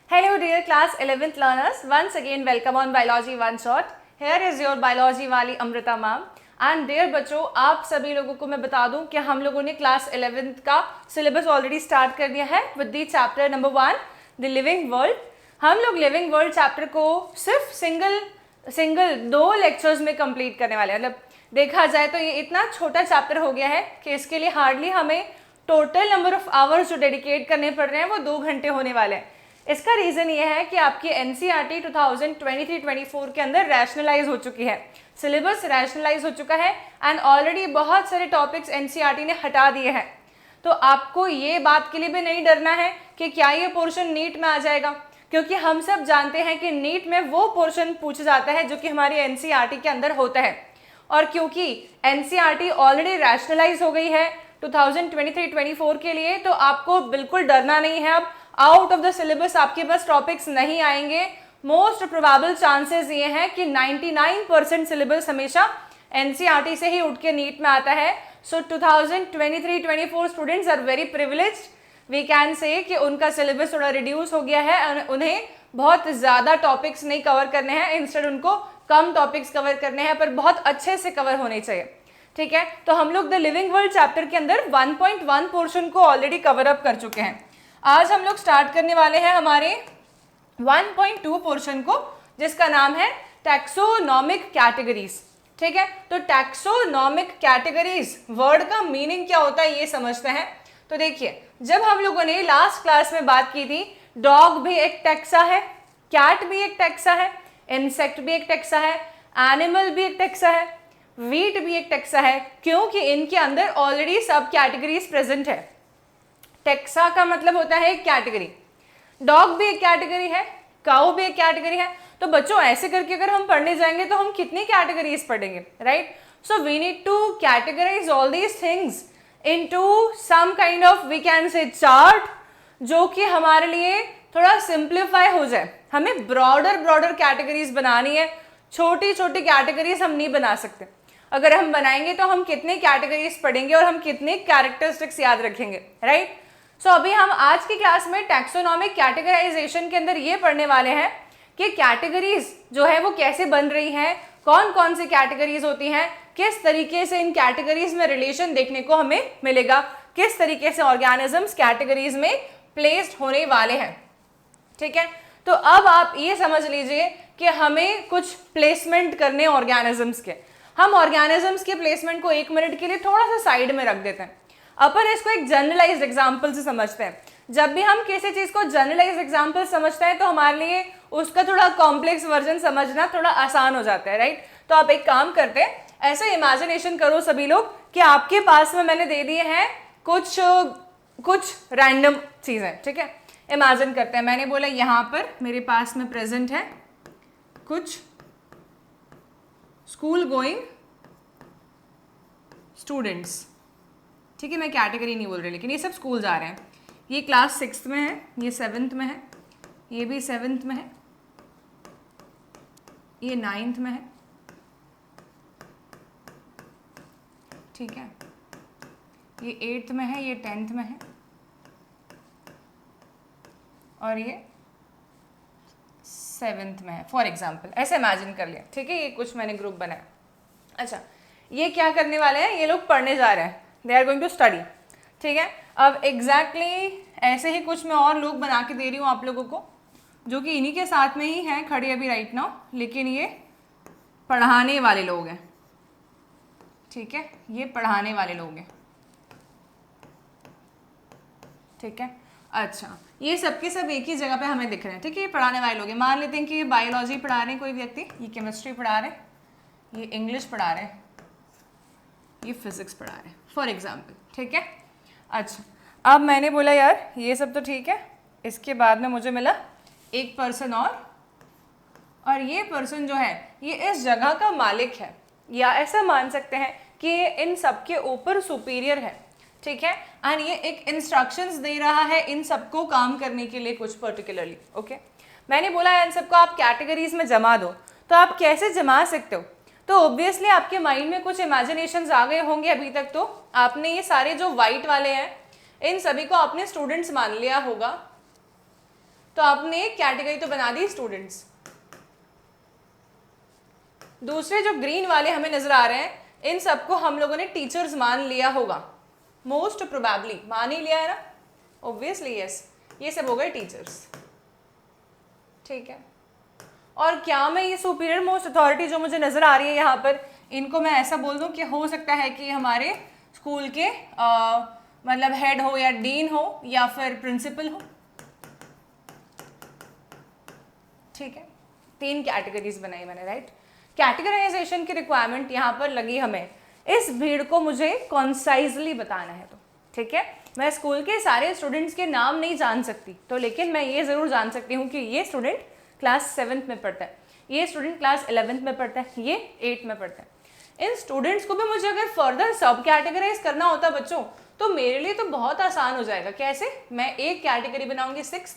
Hello dear class 11th learners, once again welcome on Biology One Shot. Here is your biology वाली Amrita ma'am and dear बच्चों, आप सभी लोगों को मैं बता दूं कि हम लोगों ने क्लास 11th का सिलेबस ऑलरेडी स्टार्ट कर दिया है with the chapter number 1 the living world. हम लोग लिविंग वर्ल्ड चैप्टर को सिर्फ सिंगल 2 लेक्चर्स में कंप्लीट करने वाले हैं। मतलब देखा जाए तो ये इतना छोटा चैप्टर हो गया है कि इसके लिए हार्डली हमें टोटल नंबर ऑफ आवर्स जो डेडिकेट करने पड़ रहे हैं वो 2 घंटे होने वाले हैं। इसका रीज़न ये है कि आपकी एनसीईआरटी 2023-24 के अंदर रैशनलाइज हो चुकी है, सिलेबस रैशनलाइज हो चुका है एंड ऑलरेडी बहुत सारे टॉपिक्स एनसीईआरटी ने हटा दिए हैं। तो आपको ये बात के लिए भी नहीं डरना है कि क्या ये पोर्शन नीट में आ जाएगा, क्योंकि हम सब जानते हैं कि नीट में वो पोर्शन पूछा जाता है जो कि हमारी एनसीईआरटी के अंदर होता है। और क्योंकि एनसीईआरटी ऑलरेडी रैशनलाइज हो गई है 2023-24 के लिए, तो आपको बिल्कुल डरना नहीं है। अब आउट ऑफ द सिलेबस आपके पास टॉपिक्स नहीं आएंगे। मोस्ट प्रोबेबल चांसेस ये हैं कि 99% सिलेबस हमेशा एनसीईआरटी से ही उठ के नीट में आता है। So 2023-24 students are very privileged, we can say कि उनका सिलेबस थोड़ा रिड्यूस हो गया है, उन्हें बहुत ज़्यादा टॉपिक्स नहीं कवर करने हैं, इंस्टेड उनको कम टॉपिक्स कवर करने हैं, पर बहुत अच्छे से कवर होने चाहिए। ठीक है, तो हम लोग द लिविंग वर्ल्ड चैप्टर के अंदर 1.1 पोर्शन को ऑलरेडी कवर अप कर चुके हैं। आज हम लोग स्टार्ट करने वाले हैं हमारे 1.2 पोर्शन को, जिसका नाम है टैक्सोनॉमिक कैटेगरीज। ठीक है, तो टैक्सोनॉमिक कैटेगरीज वर्ड का मीनिंग क्या होता है ये समझते हैं। तो देखिए, जब हम लोगों ने लास्ट क्लास में बात की थी, डॉग भी एक टैक्सा है, कैट भी एक टैक्सा है, इंसेक्ट भी एक टैक्सा है, एनिमल भी एक टैक्सा है, वीट भी एक टैक्सा है, क्योंकि इनके अंदर ऑलरेडी सब कैटेगरीज प्रेजेंट है। टैक्सा का मतलब होता है एक कैटेगरी, डॉग भी एक कैटेगरी है, काऊ भी एक कैटेगरी है। तो बच्चों ऐसे करके अगर हम पढ़ने जाएंगे तो हम कितनी कैटेगरीज पढ़ेंगे, right? So we need to categorize all these things into some kind of we can say chart, जो कि हमारे लिए थोड़ा सिंप्लीफाई हो जाए। हमें ब्रॉडर कैटेगरीज बनानी है, छोटी छोटी कैटेगरीज हम नहीं बना सकते। अगर हम बनाएंगे तो हम कितने कैटेगरीज पढ़ेंगे और हम कितने कैरेक्टरिस्टिक्स याद रखेंगे, राइट? सो अभी हम आज की क्लास में टैक्सोनॉमिक कैटेगराइजेशन के अंदर ये पढ़ने वाले हैं कि कैटेगरीज जो है वो कैसे बन रही हैं, कौन कौन सी कैटेगरीज होती हैं, किस तरीके से इन कैटेगरीज में रिलेशन देखने को हमें मिलेगा, किस तरीके से ऑर्गेनिजम्स कैटेगरीज में प्लेस्ड होने वाले हैं। ठीक है, तो अब आप ये समझ लीजिए कि हमें कुछ प्लेसमेंट करने ऑर्गेनिजम्स के। हम ऑर्गेनिजम्स के प्लेसमेंट को 1 मिनट के लिए थोड़ा सा साइड में रख देते हैं, अपन इसको एक जनरलाइज्ड एग्जाम्पल से समझते हैं। जब भी हम किसी चीज़ को जनरलाइज्ड एग्जाम्पल समझते हैं तो हमारे लिए उसका थोड़ा कॉम्प्लेक्स वर्जन समझना थोड़ा आसान हो जाता है, राइट? तो आप एक काम करते हैं, ऐसे इमेजिनेशन करो सभी लोग कि आपके पास में मैंने दे दिए हैं कुछ रैंडम चीज़ें। ठीक है, इमेजिन करते हैं, मैंने बोला यहाँ पर मेरे पास में प्रेजेंट है कुछ स्कूल गोइंग स्टूडेंट्स। ठीक है, मैं कैटेगरी नहीं बोल रही, लेकिन ये सब स्कूल जा रहे हैं। ये क्लास 6th में है, ये 7th में है, ये भी 7th में है, ये 9th में है। ठीक है, ये 8th में है, ये 10th में है, और ये 7th में है, फॉर एग्जाम्पल। ऐसे इमेजिन कर लिया। ठीक है, ये कुछ मैंने ग्रुप बनाया। अच्छा, ये क्या करने वाले हैं, ये लोग पढ़ने जा रहे हैं, they are going to study. ठीक है, अब एग्जैक्टली ऐसे ही कुछ मैं और लोग बना के दे रही हूँ आप लोगों को, जो कि इन्हीं के साथ में ही हैं खड़े अभी राइट नाउ, लेकिन ये पढ़ाने वाले लोग हैं। ठीक है, ये पढ़ाने वाले लोग हैं। ठीक है, अच्छा, ये सबके सब एक ही जगह पे हमें दिख रहे हैं। ठीक है, ये पढ़ाने वाले लोग हैं। मान लेते हैं कि ये बायोलॉजी पढ़ा रहे हैं कोई व्यक्ति, ये केमिस्ट्री पढ़ा रहे हैं, ये इंग्लिश पढ़ा रहे हैं, ये फिजिक्स पढ़ा रहे हैं, फॉर एग्जाम्पल। ठीक है, अच्छा, अब मैंने बोला यार ये सब तो ठीक है, इसके बाद में मुझे मिला एक पर्सन और ये पर्सन जो है ये इस जगह का मालिक है, या ऐसा मान सकते हैं कि ये इन सबके ऊपर सुपीरियर है। ठीक है, एंड ये एक इंस्ट्रक्शंस दे रहा है इन सबको काम करने के लिए कुछ पर्टिकुलरली। ओके, मैंने बोला इन सबको आप कैटेगरीज में जमा दो, तो आप कैसे जमा सकते हो? तो ऑब्वियसली आपके माइंड में कुछ इमेजिनेशंस आ गए होंगे अभी तक। तो आपने ये सारे जो वाइट वाले हैं इन सभी को आपने स्टूडेंट्स मान लिया होगा। तो आपने एक कैटेगरी तो बना दी स्टूडेंट्स। दूसरे जो ग्रीन वाले हमें नजर आ रहे हैं, इन सबको हम लोगों ने टीचर्स मान लिया होगा, मोस्ट प्रोबेबली मान ही लिया है ना, ऑब्वियसली यस, ये सब हो गए टीचर्स। ठीक है, और क्या मैं ये सुपीरियर मोस्ट अथॉरिटी जो मुझे नजर आ रही है यहाँ पर, इनको मैं ऐसा बोल दूं कि हो सकता है कि हमारे स्कूल के मतलब हेड हो या डीन हो या फिर प्रिंसिपल हो। ठीक है, 3 कैटेगरीज बनाई मैंने, राइट। कैटेगराइजेशन की रिक्वायरमेंट यहाँ पर लगी हमें, इस भीड़ को मुझे कॉन्साइजली बताना है। तो ठीक है, मैं स्कूल के सारे स्टूडेंट्स के नाम नहीं जान सकती, तो लेकिन मैं ये ज़रूर जान सकती हूँ कि ये स्टूडेंट क्लास 7th में पढ़ता है, ये स्टूडेंट क्लास 11th में पढ़ता है, ये 8th में पढ़ता है। इन स्टूडेंट्स को भी मुझे अगर फर्दर सब कैटेगराइज करना होता बच्चों, तो मेरे लिए तो बहुत आसान हो जाएगा। कैसे? मैं एक कैटेगरी बनाऊंगी 6th,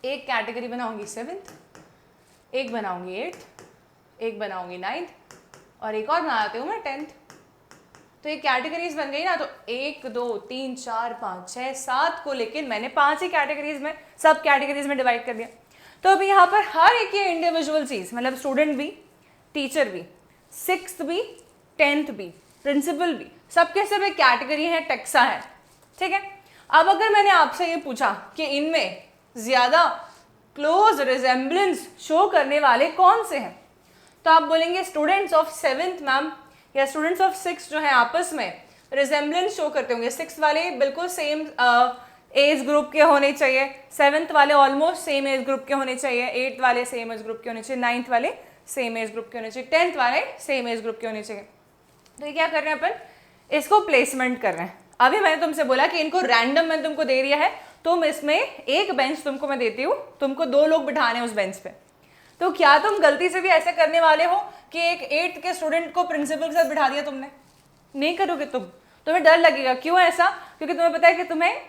एक कैटेगरी बनाऊंगी 7th, एक बनाऊंगी 8th, एक बनाऊंगी 9th और एक और बनाती हूँ मैं 10th। तो ये कैटेगरीज बन गई ना, तो 1 2 3 4 5 6 7 को, लेकिन मैंने 5 ही कैटेगरीज में, सब कैटेगरीज में डिवाइड कर दिया। तो अभी यहाँ पर हर एक ये इंडिविजुअल चीज़, मतलब स्टूडेंट भी, टीचर भी, 6th भी, 10th भी, प्रिंसिपल भी, सबके सब एक कैटेगरी है, टेक्सा है। ठीक है, अब अगर मैंने आपसे ये पूछा कि इनमें ज़्यादा क्लोज रिजेम्बलेंस शो करने वाले कौन से हैं, तो आप बोलेंगे स्टूडेंट्स ऑफ 7th मैम, या स्टूडेंट्स ऑफ 6th जो है आपस में रिजेम्बलेंस शो करते होंगे। 6th वाले बिल्कुल सेम एज ग्रुप के होने चाहिए, 7th वाले ऑलमोस्ट सेम एज ग्रुप के होने चाहिए, 8th वाले सेम एज ग्रुप के होने चाहिए, 9th वाले सेम एज ग्रुप के होने चाहिए, 10th वाले सेम एज ग्रुप के होने चाहिए। तो ये क्या कर रहे हैं अपन, इसको प्लेसमेंट कर रहे हैं। अभी मैंने तुमसे बोला कि इनको रैंडम मैंने तुमको दे दिया है, तुम इसमें एक बेंच तुमको मैं देती हूँ, तुमको 2 लोग बिठाने हैं उस बेंच पे। तो क्या तुम गलती से भी ऐसा करने वाले हो कि एक 8th के स्टूडेंट को प्रिंसिपल के साथ बिठा दिया तुमने? नहीं करोगे तुम, तुम्हें डर लगेगा। क्यों ऐसा? क्योंकि तुम्हें पता है कि तुम्हें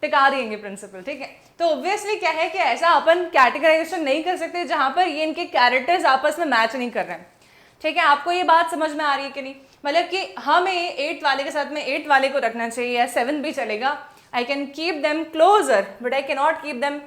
टिका देंगे प्रिंसिपल। ठीक है, तो ऑब्वियसली क्या है कि ऐसा अपन कैटेगराइजेशन नहीं कर सकते जहां पर ये इनके कैरेक्टर्स आपस में मैच नहीं कर रहे हैं। ठीक है, आपको ये बात समझ में आ रही है कि नहीं? मतलब कि हमें 8th वाले के साथ में 8th वाले को रखना चाहिए, या 7 भी चलेगा। I can keep them closer but I can not keep them,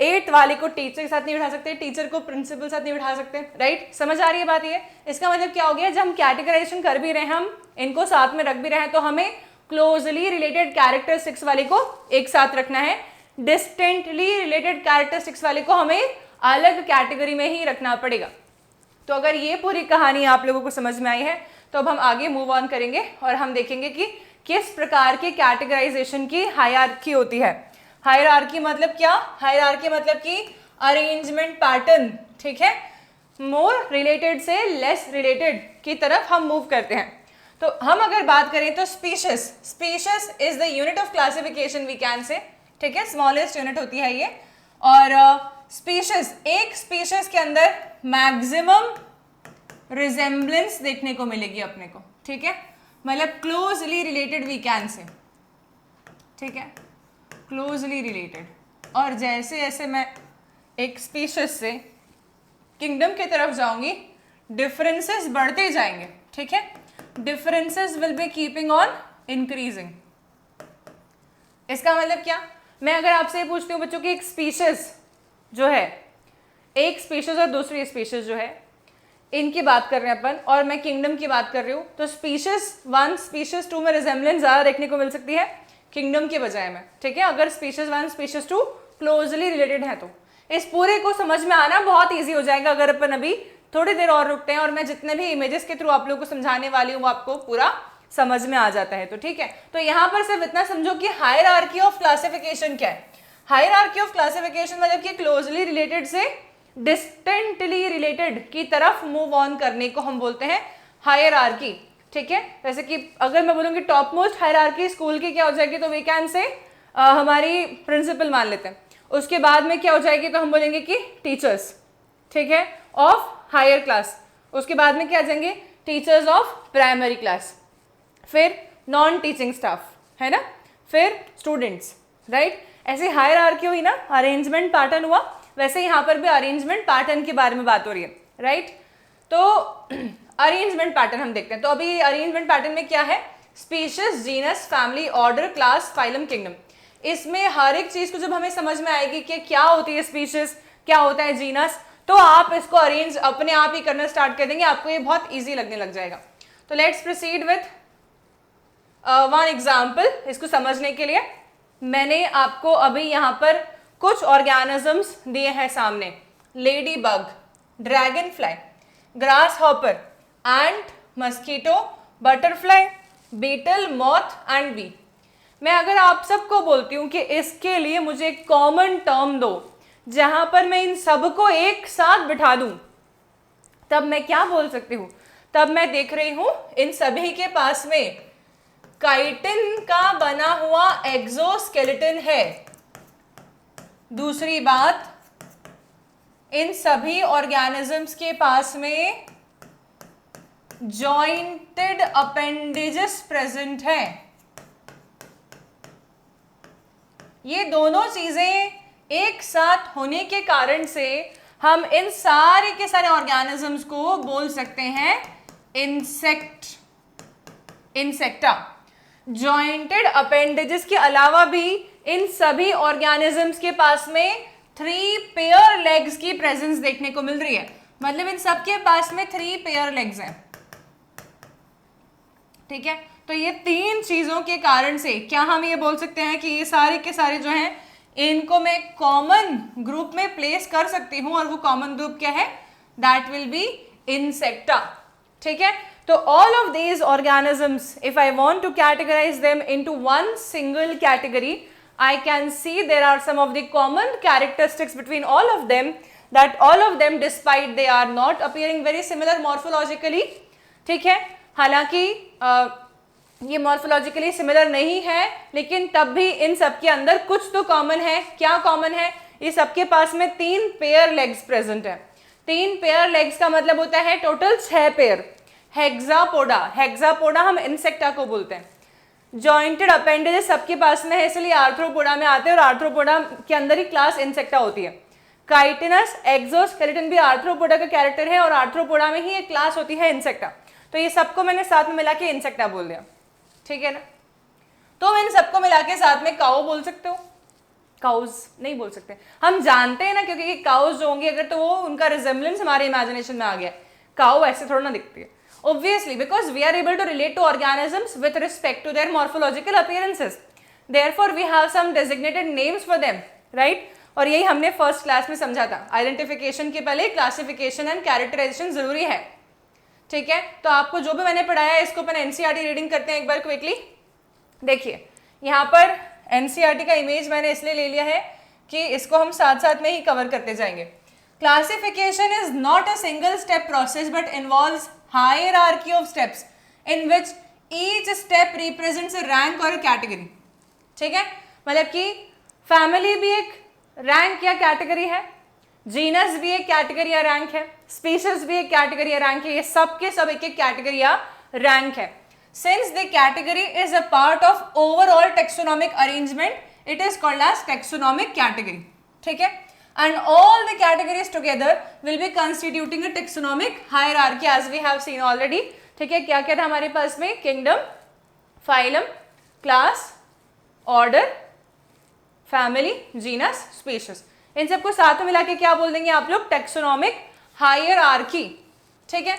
8th वाले को टीचर के साथ नहीं बिठा सकते, टीचर को प्रिंसिपल साथ नहीं बिठा सकते। राइट, समझ आ रही है बात? ये इसका मतलब क्या हो गया, जब हम कैटेगराइजेशन कर भी रहे हैं, हम इनको साथ में रख भी रहे हैं, तो हमें क्लोजली रिलेटेड कैरेक्टरिस्टिक्स वाले को एक साथ रखना है, डिस्टेंटली रिलेटेड कैरेक्टरिस्टिक्स वाले को हमें अलग कैटेगरी में ही रखना पड़ेगा। तो अगर ये पूरी कहानी आप लोगों को समझ में आई है, तो अब हम आगे मूव ऑन करेंगे और हम देखेंगे कि किस प्रकार के कैटेगराइजेशन की हायरार्की होती है। हायरार्की मतलब क्या? हायरार्की मतलब कि अरेंजमेंट पैटर्न। ठीक है, मोर रिलेटेड से लेस रिलेटेड की तरफ हम मूव करते हैं। तो हम अगर बात करें तो species is the unit of classification we can say. ठीक है, स्मॉलेस्ट यूनिट होती है ये। और स्पीशीज, एक स्पीशीज के अंदर मैक्सिमम रिजेम्बलेंस देखने को मिलेगी अपने को। ठीक है, मतलब closely related we can say. ठीक है, क्लोजली रिलेटेड। और जैसे जैसे मैं एक स्पीशीज से किंगडम की तरफ जाऊंगी, डिफरेंसेस बढ़ते जाएंगे। ठीक है, differences will be keeping on increasing. इसका मतलब क्या? मैं अगर आपसे ये पूछती हूँ बच्चों की, एक स्पीशीज जो है, एक स्पीशीज और दूसरी स्पीशीज जो है, इनकी बात कर रहे हैं अपन, और मैं किंगडम की बात कर रही हूँ, तो स्पीशीज 1 स्पीशीज 2 में रिजेम्बलेंस ज़्यादा देखने को मिल सकती है किंगडम के बजाय में। ठीक है, अगर स्पीशीज 1 स्पीशीज 2 क्लोजली रिलेटेड है तो इस पूरे को समझ में आना बहुत ईजी हो जाएगा अगर अपन अभी थोड़ी देर और रुकते हैं, और मैं जितने भी इमेजेस के थ्रू आप लोगों को समझाने वाली हूँ वो आपको पूरा समझ में आ जाता है। तो ठीक है, तो यहाँ पर सिर्फ इतना समझो कि हायरार्की ऑफ क्लासिफिकेशन क्या है। हायरार्की ऑफ क्लासिफिकेशन मतलब कि क्लोजली रिलेटेड से डिस्टेंटली रिलेटेड की तरफ मूव ऑन करने को हम बोलते हैं हायरार्की। ठीक है, जैसे कि अगर मैं बोलूँगी टॉप मोस्ट हायरार्की स्कूल की क्या हो जाएगी, तो वी कैन से हमारी प्रिंसिपल मान लेते हैं। उसके बाद में क्या हो जाएगी, तो हम बोलेंगे कि टीचर्स। ठीक है, ऑफ हायर क्लास। उसके बाद में क्या आ जाएंगे, टीचर्स ऑफ प्राइमरी क्लास। फिर नॉन टीचिंग स्टाफ, है ना, फिर स्टूडेंट्स। राइट, ऐसे हायरार्की हुई ना, अरेंजमेंट पैटर्न हुआ, वैसे यहाँ पर भी अरेंजमेंट पैटर्न के बारे में बात हो रही है। राइट, तो अरेंजमेंट पैटर्न हम देखते हैं। तो अभी अरेंजमेंट पैटर्न में क्या है, species, genus, family, order, class, phylum, kingdom. इसमें हर एक चीज को जब हमें समझ में आएगी कि क्या होती है स्पीशीज, क्या होता है जीनस, तो आप इसको अरेंज अपने आप ही करना स्टार्ट कर देंगे, आपको ये बहुत इजी लगने लग जाएगा। तो let's proceed with one example. इसको समझने के लिए मैंने आपको अभी यहाँ पर कुछ ऑर्गेनिजम्स दिए हैं सामने, ladybug, dragonfly, grasshopper, ant, mosquito, butterfly, beetle, moth and bee. मैं अगर आप सबको बोलती हूँ कि इसके लिए मुझे एक कॉमन टर्म दो जहां पर मैं इन सबको एक साथ बिठा दूं, तब मैं क्या बोल सकती हूँ? तब मैं देख रही हूं इन सभी के पास में काइटिन का बना हुआ एक्सोस्केलेटन है। दूसरी बात, इन सभी ऑर्गेनिजम्स के पास में जॉइंटेड अपेंडेजेस प्रेजेंट है। ये दोनों चीजें एक साथ होने के कारण से हम इन सारे के सारे ऑर्गेनिजम्स को बोल सकते हैं इंसेक्टा। जॉइंटेड अपेंडेजेस के अलावा भी इन सभी ऑर्गेनिजम्स के पास में 3 पेयर लेग्स की प्रेजेंस देखने को मिल रही है। मतलब इन सब के पास में 3 पेयर लेग्स हैं, ठीक है। तो ये 3 चीजों के कारण से क्या हम ये बोल सकते हैं कि ये सारे के सारे जो हैं इनको मैं कॉमन ग्रुप में प्लेस कर सकती हूं, और वो कॉमन ग्रुप क्या है? दैट विल बी इंसेक्टा, ठीक है। तो all of these organisms, if I want to categorize them into one single category, I can see there are some of the common characteristics between all of them, that all of them despite they are not appearing very similar morphologically, ठीक है। हालांकि ये morphologically similar नहीं है, लेकिन तब भी इन सब के अंदर कुछ तो कॉमन है। क्या कॉमन है? ये सबके पास में 3 पेयर लेग्स प्रेजेंट है। 3 पेयर लेग्स का मतलब होता है टोटल 6 पेयर। हेक्सापोडा, हेक्सापोडा हम इंसेक्टा को बोलते हैं। जॉइंटेड अपेंडेजेस सबके पास में है, इसलिए आर्थ्रोपोडा में आते हैं, और आर्थ्रोपोडा के अंदर ही क्लास इंसेक्टा होती है। काइटिनस एक्सोस्केलेटन भी आर्थ्रोपोडा का कैरेक्टर है, और आर्थ्रोपोडा में ही एक क्लास होती है इंसेक्टा। तो ये सबको मैंने साथ में मिला के इंसेक्टा बोल दिया, ठीक है ना। तो इन सबको मिला के साथ में काउ बोल सकते हो, काउज नहीं बोल सकते, हम जानते हैं ना, क्योंकि काउज जो होंगी अगर तो वो उनका रिजेम्बलेंस हमारे इमेजिनेशन में आ गया। काउ ऐसे थोड़ा ना दिखती है, obviously because we are able to relate to organisms with respect to their morphological appearances, therefore we have some designated names for them, right? और यही हमने फर्स्ट क्लास में समझा था, आइडेंटिफिकेशन के पहले क्लासिफिकेशन एंड कैरेक्टराइजेशन जरूरी है, ठीक है। तो आपको जो भी मैंने पढ़ाया है इसको अपन एनसीईआरटी रीडिंग करते हैं एक बार क्विकली। देखिए यहाँ पर एनसीईआरटी का इमेज मैंने इसलिए ले लिया है कि इसको हम साथ साथ में ही कवर करते जाएंगे। Classification is not a single step process but involves hierarchy of steps in which each step represents a rank or a category, ठीक है। मतलब कि फैमिली भी एक रैंक या कैटेगरी है, जीनस भी एक कैटेगरी या रैंक है, स्पीशीज भी एक कैटेगरी या रैंक है, ये सब के सब एक एक कैटेगरी या रैंक है। Since the category is a part of overall taxonomic arrangement, it is called as taxonomic category, ठीक है। And all the categories together will be constituting a taxonomic hierarchy as we have seen already, ठीक है। क्या क्या था हमारे पास में? Kingdom, phylum, class, order, family, genus, species. इन सबको साथ में मिला के क्या बोल देंगे आप लोग? टैक्सोनॉमिक हायरार्की, ठीक है।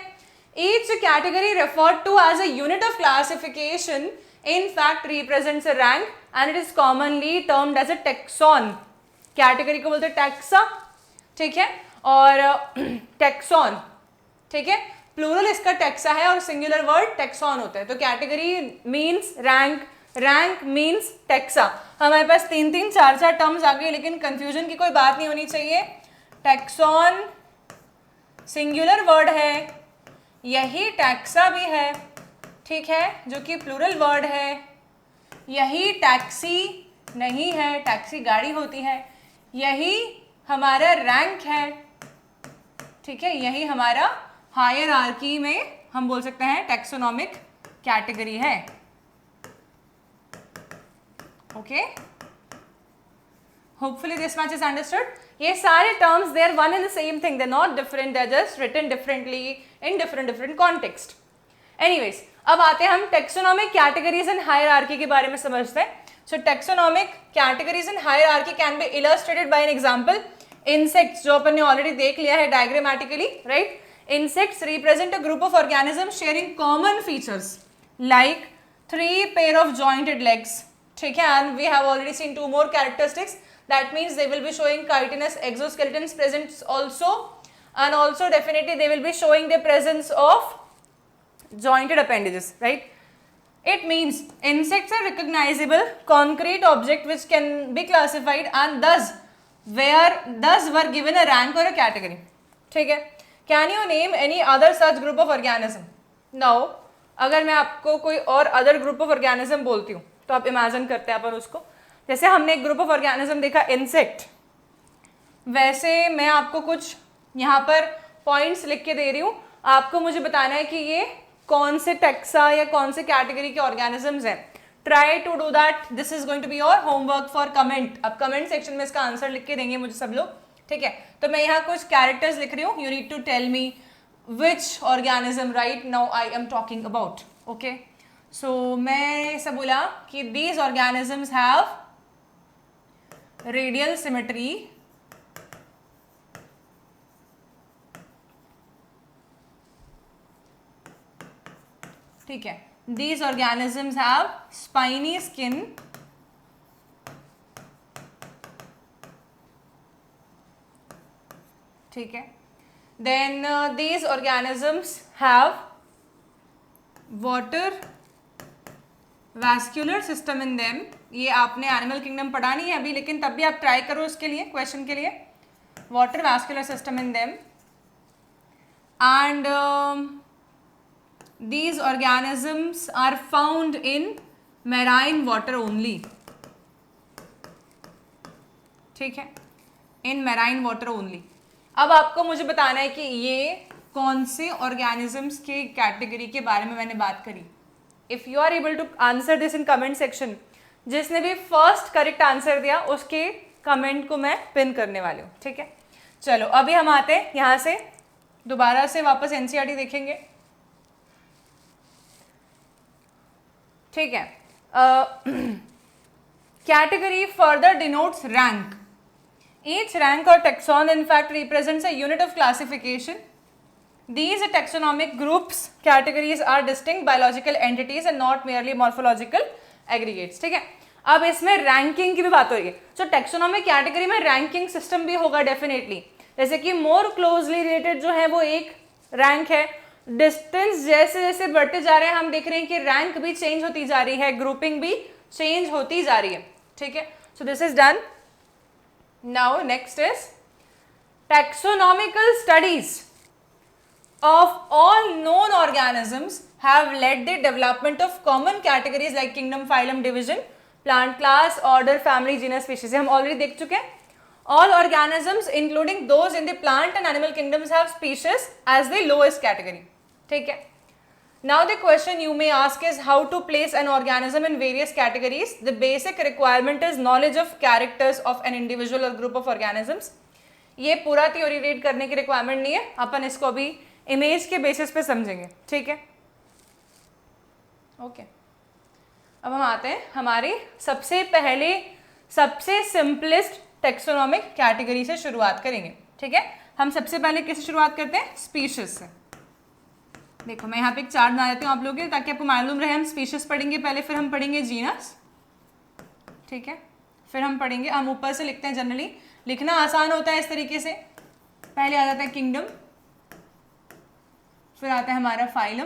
Each category referred to as a unit of classification in fact represents a rank and it is commonly termed as a taxon. Category को बोलते हैं टैक्सा, ठीक है, और टैक्सॉन, ठीक है। प्लूरल इसका टैक्सा है और सिंगुलर वर्ड टैक्सॉन होता है। तो category means rank, rank means taxa. हमारे पास 3-3, 4-4 टर्म्स आ गए, लेकिन कंफ्यूजन की कोई बात नहीं होनी चाहिए। टैक्सॉन सिंगुलर वर्ड है, यही टैक्सा भी है, ठीक है, जो कि प्लूरल वर्ड है। यही टैक्सी नहीं है, टैक्सी गाड़ी होती है। यही हमारा रैंक है, ठीक है, यही हमारा हायरार्की में हम बोल सकते हैं टैक्सोनॉमिक कैटेगरी है, okay. Hopefully this much is understood. ये सारे terms they are one and the same thing, they are not different, they are just written differently in different context. Anyways, अब आते हैं हम टैक्सोनॉमिक कैटेगरीज एंड हायरार्की के बारे में समझते हैं। So taxonomic categories in hierarchy can be illustrated by an example. Insects जो अपन ने already देख लिया है diagrammatically, right? Insects represent a group of organisms sharing common features like 3 pair of jointed legs. ठीक है, and we have already seen 2 more characteristics. That means they will be showing chitinous exoskeletons present also, and also definitely they will be showing the presence of jointed appendages, right? It means insects are recognizable concrete object which can be classified and thus were given a rank or a category. ठीक है? Can you name any other such group of organism? Now, अगर मैं आपको कोई और other group of organism बोलती हूँ तो आप imagine करते हैं अपन उसको. जैसे हमने एक group of organism देखा insect, वैसे मैं आपको कुछ यहाँ पर points लिख के दे रही हूँ. आपको मुझे बताना है कि ये कौन से टेक्सा या कौन से कैटेगरी के ऑर्गेनिजम्स हैं. Try to do that. This is going to be your homework for comment. अब कमेंट सेक्शन में इसका आंसर लिख के देंगे मुझे सब लोग. ठीक है, तो मैं यहाँ कुछ कैरेक्टर्स लिख रही हूँ. You need to tell me which organism right now I am talking about. Okay, so मैं ऐसा बोला कि these organisms have radial symmetry, ठीक है. These organisms have spiny skin, ठीक है. Then these organisms have water vascular system in them. ये आपने एनिमल किंगडम पढ़ा नहीं है अभी, लेकिन तब भी आप ट्राई करो इसके लिए, क्वेश्चन के लिए. Water vascular system in them, and these organisms are found in marine water only. ठीक है, in marine water only. अब आपको मुझे बताना है कि ये कौन से organisms के कैटेगरी के बारे में मैंने बात करी. If you are able to answer this in comment section, जिसने भी फर्स्ट करेक्ट आंसर दिया उसके कमेंट को मैं पिन करने वाली हूँ. ठीक है, चलो अभी हम आते हैं यहाँ से, दोबारा से वापस एनसीईआरटी देखेंगे. ठीक है, category further denotes rank. Each rank और taxon in fact represents a unit of classification. These taxonomic groups categories are distinct biological entities and not merely morphological aggregates. ठीक है, अब इसमें रैंकिंग की भी बात हो रही है. तो टेक्सोनॉमिक कैटेगरी में रैंकिंग सिस्टम भी होगा डेफिनेटली. जैसे कि मोर क्लोजली रिलेटेड जो है वो एक रैंक है. डिस्टेंस जैसे जैसे बढ़ते जा रहे हैं हम देख रहे हैं कि रैंक भी चेंज होती जा रही है, ग्रुपिंग भी चेंज होती जा रही है. ठीक है, so this is done. Now next is taxonomical studies of all known organisms have led the development of common categories like kingdom, phylum, division, plant class, order, family, genus, species. हम already देख चुके हैं. All organisms including those in the plant and animal kingdoms have species as the lowest category. ठीक है. Now the question you may ask is how to place an organism in various categories. The basic requirement is knowledge of characters of an individual or group of organisms. ये पूरा theory read करने की requirement नहीं है, अपन इसको अभी image के basis पे समझेंगे. ठीक है, ओके. अब हम आते हैं हमारी सबसे पहले सबसे सिंपलेस्ट टेक्सोनॉमिक कैटेगरी से शुरुआत करेंगे. ठीक है, हम सबसे पहले किससे शुरुआत करते हैं? स्पीशीज से. देखो मैं यहाँ पे एक चार्ट बना देती हूँ आप लोगों के, ताकि आपको मालूम रहे. हम स्पीशीज पढ़ेंगे पहले, फिर हम पढ़ेंगे जीनस. ठीक है, फिर हम पढ़ेंगे, हम ऊपर से लिखते हैं, जनरली लिखना आसान होता है इस तरीके से. पहले आ जाता है किंगडम, फिर आता है हमारा फाइलम.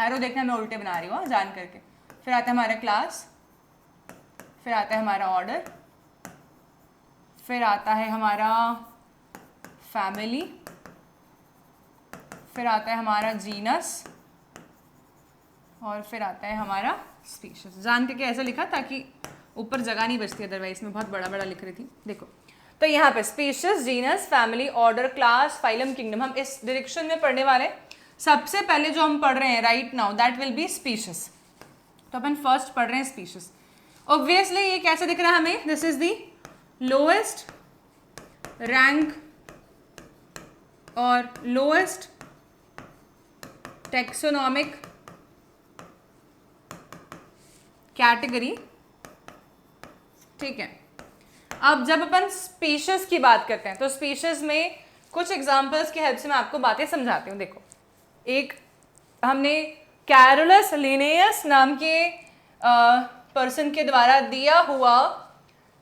एरो देखना मैं उल्टे बना रही हूँ जान करके. फिर आता है हमारा क्लास, फिर आता है हमारा ऑर्डर, फिर आता है हमारा फैमिली, फिर आता है हमारा जीनस, और फिर आता है हमारा स्पीशीज. जान करके ऐसा लिखा ताकि ऊपर जगह नहीं बचती, अदरवाइज मैं बहुत बड़ा बड़ा लिख रही थी. देखो तो यहाँ पे species, genus, family, order, class, phylum, kingdom, हम इस डायरेक्शन में पढ़ने वाले. सबसे पहले जो हम पढ़ रहे हैं right now that will be species. तो अपन फर्स्ट पढ़ रहे हैं स्पीशीज. ऑब्वियसली ये कैसे दिख रहा है हमें? This is the lowest rank और लोएस्ट टैक्सोनॉमिक कैटेगरी, ठीक है। अब जब अपन स्पीशीज की बात करते हैं तो स्पीशीज में कुछ एग्जांपल्स की हेल्प से मैं आपको बातें समझाती हूँ। देखो, एक हमने कैरोलस लिनेयस नाम के पर्सन के द्वारा दिया हुआ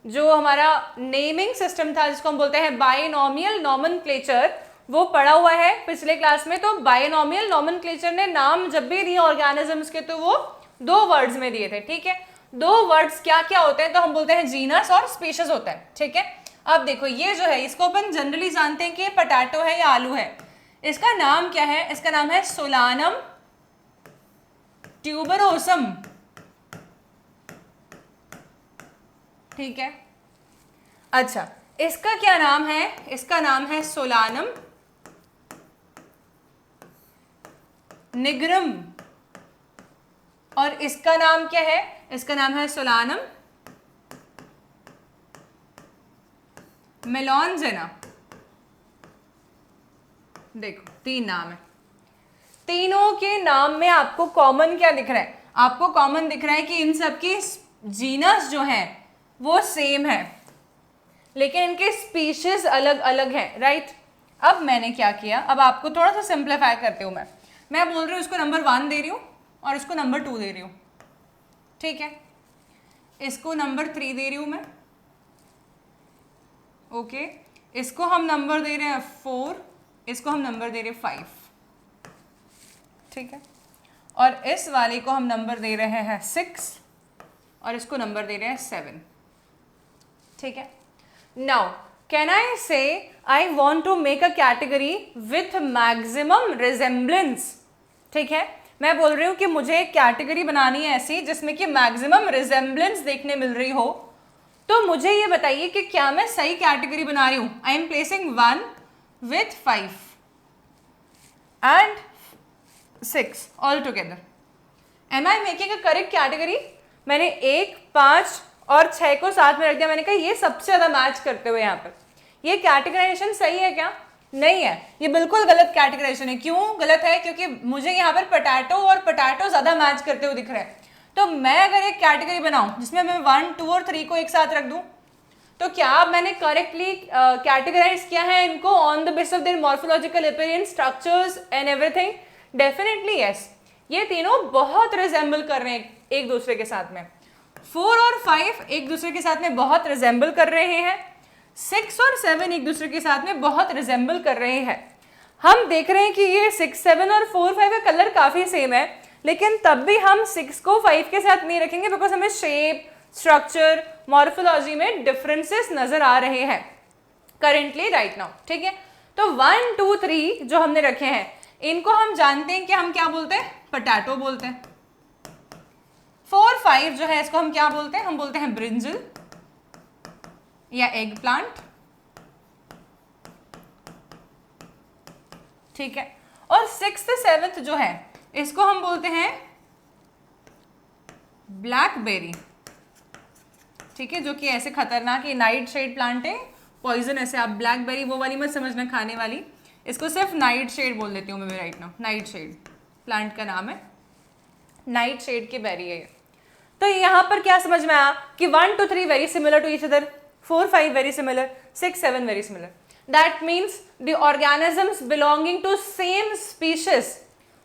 जो हमारा नेमिंग सिस्टम था, जिसको हम बोलते हैं बाइनोमियल नॉमेनक्लेचर, वो पढ़ा हुआ है पिछले क्लास में। तो बाइनोमियल नॉमेनक्लेचर ने नाम जब भी दिए ऑर्गेनिजम्स के तो वो 2 वर्ड्स में दिए थे, ठीक है। 2 वर्ड्स क्या क्या होते हैं, तो हम बोलते हैं जीनस और स्पीशीज होता है, ठीक है। अब देखो, ये जो है इसको अपन जनरली जानते हैं कि पोटैटो है या आलू है। इसका नाम क्या है? इसका नाम है सोलानम ट्यूबरोसम, ठीक है। अच्छा, इसका क्या नाम है? इसका नाम है सोलानम निग्रम, और इसका नाम क्या है? इसका नाम है सोलानम मेलॉन्जेना। देखो, 3 नाम है। तीनों के नाम में आपको कॉमन क्या दिख रहा है? आपको कॉमन दिख रहा है कि इन सब की जीनस जो है वो सेम है, लेकिन इनके स्पीशीज अलग अलग हैं, राइट। अब मैंने क्या किया, अब आपको थोड़ा सा सिंप्लीफाई करती हूँ। मैं बोल रही हूँ इसको नंबर 1 दे रही हूँ और इसको नंबर 2 दे रही हूँ, ठीक है। इसको नंबर 3 दे रही हूँ मैं, ओके। इसको हम नंबर दे रहे हैं 4, इसको हम नंबर दे रहे हैं 5, ठीक है। और इस वाले को हम नंबर दे रहे हैं 6 और इसको नंबर दे रहे हैं 7, ठीक है। Now can I say I want to make a category with maximum resemblance, ठीक है। मैं बोल रही हूँ कि मुझे एक कैटेगरी बनानी है ऐसी जिसमें कि मैक्सिमम रिजेम्बलेंस देखने मिल रही हो। तो मुझे ये बताइए कि क्या मैं सही कैटेगरी बना रही हूँ? I am placing 1 with 5 and 6 all together. Am I making a correct category? मैंने 1, 5 और 6 को साथ में रख दिया। मैंने कहा ये सबसे ज़्यादा मैच करते हुए यहाँ पर। ये कैटेगराइजेशन सही है क्या? नहीं है, ये बिल्कुल गलत कैटेगराइजेशन है। क्यों गलत है? क्योंकि मुझे यहाँ पर पोटैटो और पोटैटो ज़्यादा मैच करते हुए दिख रहे हैं। तो मैं अगर एक कैटेगरी बनाऊँ जिसमें मैं 1, 2 और 3 को एक साथ रख दूँ, तो क्या मैंने करेक्टली कैटेगराइज किया है इनको on the basis of their morphological appearance, structures and everything? Definitely yes. ये तीनों बहुत रिजेंबल कर रहे हैं एक दूसरे के साथ में। 4 और 5 एक दूसरे के साथ में बहुत रिजेंबल कर रहे हैं। 6 और 7 एक दूसरे के साथ में बहुत रिजेंबल कर रहे हैं। हम देख रहे हैं कि ये 6, 7 और 4, 5 का कलर काफ़ी सेम है, लेकिन तब भी हम 6 को 5 के साथ नहीं रखेंगे बिकॉज हमें शेप, स्ट्रक्चर, मॉर्फोलॉजी में डिफरेंसेस नजर आ रहे हैं करेंटली राइट नाउ, ठीक है। तो 1, 2, 3 जो हमने रखे हैं इनको हम जानते हैं कि हम क्या बोलते हैं? पोटैटो बोलते हैं। 4, 5 जो है इसको हम क्या बोलते हैं? हम बोलते हैं ब्रिंजल या एग प्लांट, ठीक है। और 6th, 7th जो है इसको हम बोलते हैं ब्लैकबेरी, ठीक है, जो कि ऐसे खतरनाक ये नाइट शेड प्लांट है, पॉइजन। ऐसे आप ब्लैकबेरी वो वाली मत समझना खाने वाली, इसको सिर्फ नाइट शेड बोल देती हूँ मैं right now. Nightshade plant का नाम है, नाइट शेड की बेरी है। तो यहाँ पर क्या समझ में आया कि 1, 2, 3 very similar to each other, 4, 5 very similar, 6, 7 very similar. That means the organisms belonging to same species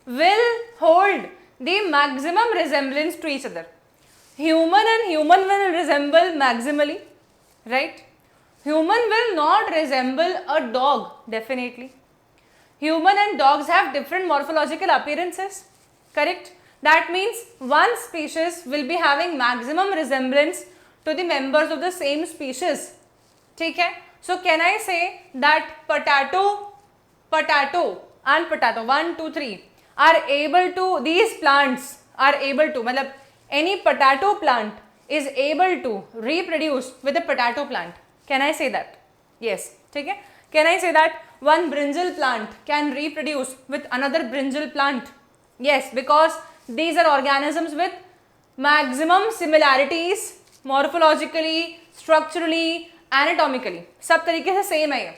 will hold the maximum resemblance to each other. Human and human will resemble maximally, right? Human will not resemble a dog, definitely. Human and dogs have different morphological appearances, correct? That means one species will be having maximum resemblance to the members of the same species. ठीक है? So can I say that potato and potato 1, 2, 3 are able to, these plants are able to, मतलब any potato plant is able to reproduce with a potato plant. Can I say that? Yes. ठीक है? Can I say that one brinjal plant can reproduce with another brinjal plant? Yes, because these are organisms with maximum similarities morphologically, structurally, anatomically, सब तरीके से same है ये,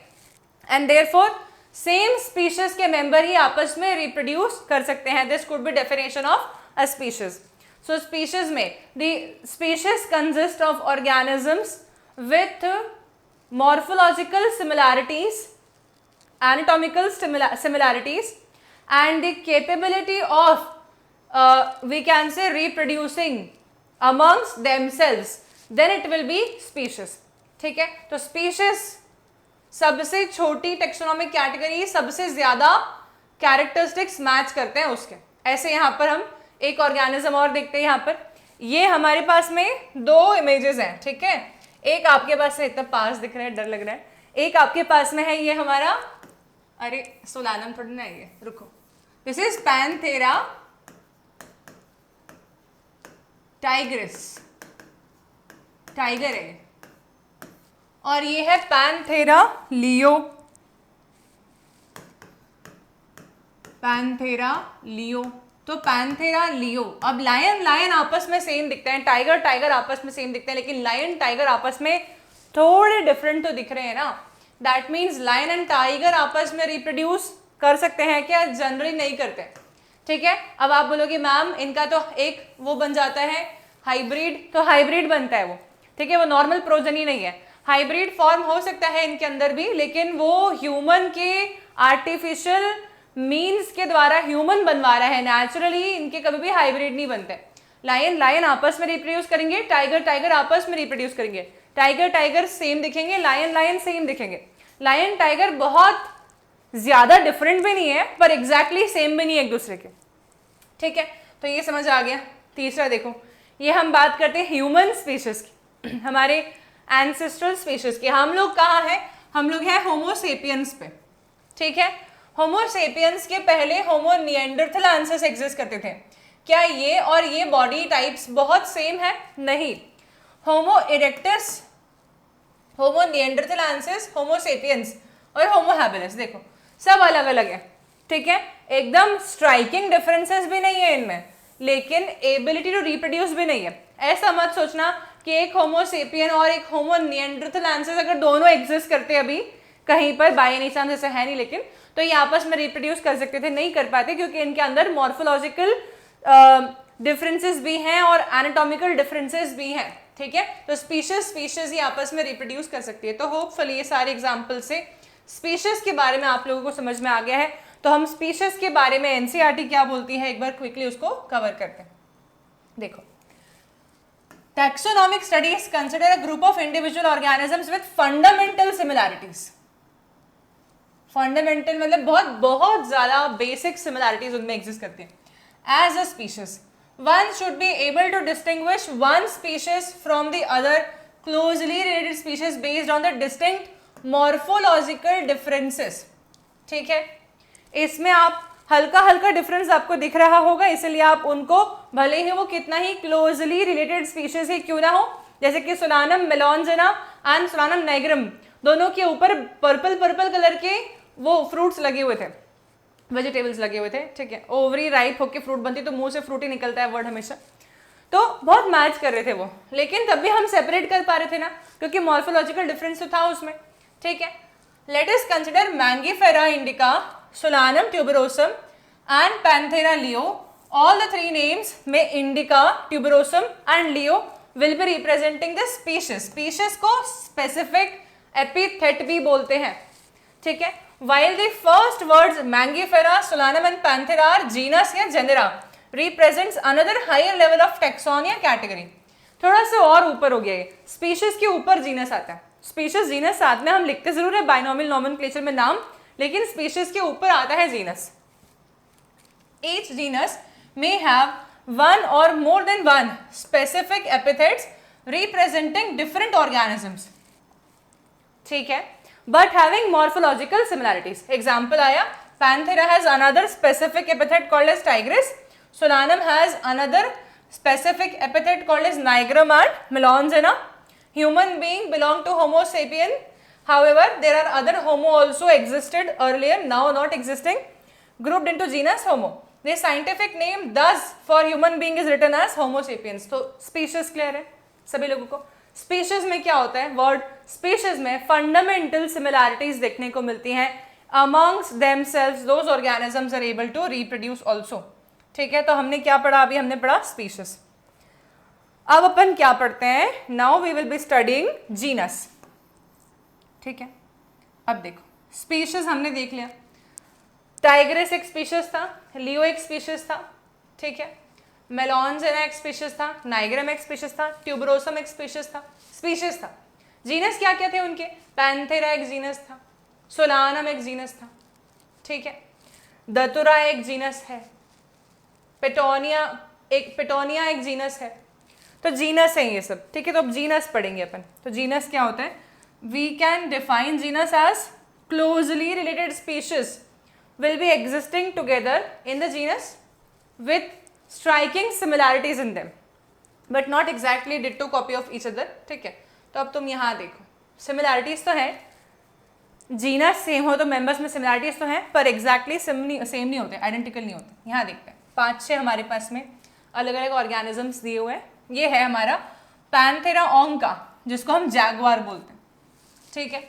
and therefore same species के member ही आपस में रिप्रोड्यूस कर सकते हैं. This could be definition of a species. So species में the species consist of organisms with morphological similarities, anatomical similarities and the capability of we can say reproducing amongst themselves, then it will be species. ठीक है, तो species सबसे छोटी taxonomic category, सबसे ज्यादा characteristics match करते हैं उसके। ऐसे यहाँ पर हम एक ऑर्गेनिज्म और देखते हैं। यहाँ पर ये हमारे पास में दो इमेजेस हैं, ठीक है, एक आपके पास में इतना पास दिख रहा है, डर लग रहा है, एक आपके पास में है ये हमारा, अरे सोलानम थोड़ी ना, ये रुको, this is Panthera Tigris, tiger है, और ये है पैंथेरा लियो, पैंथेरा लियो। तो पैंथेरा लियो, अब लायन लायन आपस में सेम दिखते हैं, टाइगर टाइगर आपस में सेम दिखते हैं, लेकिन लायन टाइगर आपस में थोड़े डिफरेंट तो दिख रहे हैं ना। That means lion and tiger आपस में रिप्रोड्यूस कर सकते हैं क्या? जनरली नहीं करते, ठीक है। अब आप बोलोगे मैम इनका तो एक वो बन जाता है हाइब्रिड, तो हाइब्रिड बनता है वो, ठीक है, वो नॉर्मल प्रोजनी नहीं है, हाइब्रिड फॉर्म हो सकता है इनके अंदर भी, लेकिन वो ह्यूमन के आर्टिफिशियल मीन्स के द्वारा ह्यूमन बनवा रहा है, नेचुरली इनके कभी भी हाइब्रिड नहीं बनते। लायन लायन आपस में रिप्रोड्यूस करेंगे, टाइगर टाइगर आपस में रिप्रोड्यूस करेंगे, टाइगर टाइगर सेम दिखेंगे, लायन लायन सेम दिखेंगे। लायन टाइगर बहुत ज्यादा डिफरेंट भी नहीं है, पर एग्जैक्टली सेम भी नहीं है एक दूसरे के, ठीक है। तो ये समझ आ गया। तीसरा देखो, ये हम बात करते हैं ह्यूमन स्पीशीज की, हमारे एंसेस्ट्रल स्पीशीज की। हम लोग कहाँ हैं? हम लोग हैं होमोसेपियंस पे, ठीक है। होमोसेपियंस के पहले होमो निएंडरथैलेंसिस एग्जिस्ट करते थे। क्या ये और ये बॉडी टाइप्स बहुत सेम है? नहीं। होमो इरेक्टस, होमो निएंडरथैलेंसिस, होमोसेपियंस और होमो हैबिलिस देखो सब अलग अलग है, ठीक है। एकदम स्ट्राइकिंग डिफरेंसेस भी नहीं है इनमें, लेकिन एबिलिटी टू रिप्रोड्यूस भी नहीं है। ऐसा मत सोचना कि एक होमोसेपियन और एक होमो निएंडरथैलेंसिस अगर दोनों एग्जिस्ट करते अभी कहीं पर, बाय एनी चांस ऐसा है नहीं, लेकिन तो ये आपस में रिप्रोड्यूस कर सकते थे, नहीं कर पाते क्योंकि इनके अंदर मॉर्फोलॉजिकल डिफरेंसेस भी हैं और एनाटॉमिकल डिफरेंसेस भी हैं, ठीक है। तो स्पीशीज ही आपस में रिप्रोड्यूस कर सकती है। तो होपफुली ये सारे एग्जाम्पल से स्पीशीज के बारे में आप लोगों को समझ में आ गया है। तो हम स्पीशीज के बारे में एनसीईआरटी क्या बोलती है एक बार क्विकली उसको कवर करते हैं। देखो, taxonomic studies consider a group of individual organisms with fundamental similarities. Fundamental मतलब बहुत बहुत ज्यादा बेसिक सिमिलैरिटीज उनमें एग्जिस्ट करती हैं। As a species one should be able to distinguish one species from the other closely related species based on the distinct morphological differences, ठीक है। इसमें आप हल्का हल्का डिफरेंस आपको दिख रहा होगा, इसलिए आप उनको भले ही वो कितना ही क्लोजली रिलेटेड स्पीशीज ही क्यों ना हो, जैसे कि सोलानम मेलॉन्जेना एंड सोलानम नाइग्रम, दोनों के ऊपर पर्पल पर्पल कलर के वो फ्रूट्स लगे हुए थे, वेजिटेबल्स लगे हुए थे, ठीक है। ओवरी राइप होके फ्रूट बनती, तो मुंह से फ्रूट ही निकलता है वर्ड हमेशा, तो बहुत मैच कर रहे थे वो, लेकिन तब भी हम सेपरेट कर पा रहे थे ना, क्योंकि मॉर्फोलॉजिकल डिफरेंस तो था उसमें, ठीक है। Let us consider Mangifera indica, Solanum tuberosum and Panthera leo. All the three names में indica, tuberosum and leo will be representing the species. Species को स्पेसिफिक एपिथेट भी बोलते हैं, ठीक है। While the first words Mangifera, Solanum and Panthera are genus या genera, represents another higher level of taxon या category। थोड़ा सा और ऊपर हो गया ये, स्पीशीज के ऊपर जीनस आता है। स्पीशीज जीनस साथ में हम लिखते जरूर है बाइनोमियल नोमेनक्लेचर में नाम, लेकिन स्पीशीज के ऊपर आता है genus. Each genus may have one or more than one specific epithets representing different organisms, ठीक है, but having morphological similarities। Example आया, Panthera has another specific epithet called as tigris, Solanum has another specific epithet called as nigrum and melongena। Human being belong to Homo sapien, however there are other Homo also existed earlier, now not existing, grouped into genus Homo। The scientific name thus for human being is written as Homo sapiens। तो species clear है सभी लोगों को। Species में क्या होता है? Word species में फंडामेंटल सिमिलैरिटीज देखने को मिलती हैं। Amongst themselves those organisms are able to reproduce also, ठीक है। तो हमने क्या पढ़ा अभी? हमने पढ़ा स्पीशीज। अब अपन क्या पढ़ते हैं, now we will be studying genus. ठीक है, अब देखो स्पीशीज हमने देख लिया, टाइग्रेस एक स्पीशीज था, लियो एक स्पीशीज था, ठीक है, मेलॉन्जेना एक स्पीशीज था, नाइग्रम एक स्पीशीज था, ट्यूबरोसम एक स्पीशीज था। जीनस क्या क्या थे उनके, पैंथेरा एक जीनस था, सोलानम एक जीनस था, ठीक है, दतुरा एक जीनस है, पेटोनिया एक जीनस है। तो जीनस है ये सब, ठीक है। तो अब जीनस पढ़ेंगे अपन। तो जीनस क्या होता है, we can define genus as closely related species will be existing together in the genus with striking similarities in them but not exactly ditto copy of each other, ठीक है। तो अब तुम यहाँ देखो, similarities तो है, जीनस सेम हो तो मेंबर्स में सिमिलैरिटीज तो हैं, पर एग्जैक्टली सेम नहीं होते, आइडेंटिकल नहीं होते। यहाँ देखते हैं 5-6 हमारे पास में अलग अलग ऑर्गेनिजम्स दिए हुए हैं। ये है हमारा पैंथेरा ओंका जिसको हम जैगवार बोलते हैं, ठीक है।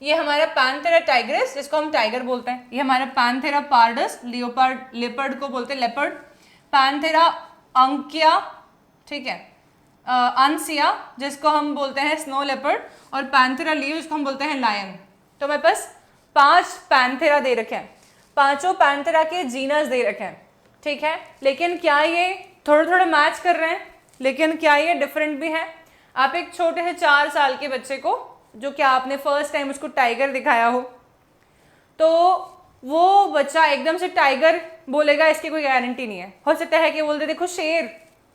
ये हमारा पैंथेरा टाइग्रेस जिसको हम टाइगर बोलते हैं। ये हमारा पैंथेरा पार्डस लेपर्ड को बोलते हैं लेपर्ड, पैंथेरा अंकिया, ठीक है, अंसिया जिसको हम बोलते हैं स्नो लेपर्ड, और पैंथेरा लियो जिसको हम बोलते हैं लायन। तो मेरे पास 5 पैंथेरा दे रखे हैं, 5 पैंथेरा के जीनस दे रखे हैं, ठीक है। लेकिन क्या ये थोड़े थोड़े मैच कर रहे हैं, लेकिन क्या ये डिफरेंट भी है। आप एक छोटे से 4 साल के बच्चे को, जो क्या आपने फर्स्ट टाइम उसको टाइगर दिखाया हो, तो वो बच्चा एकदम से टाइगर बोलेगा, इसकी कोई गारंटी नहीं है। हो सकता है कि बोल दे देखो शेर,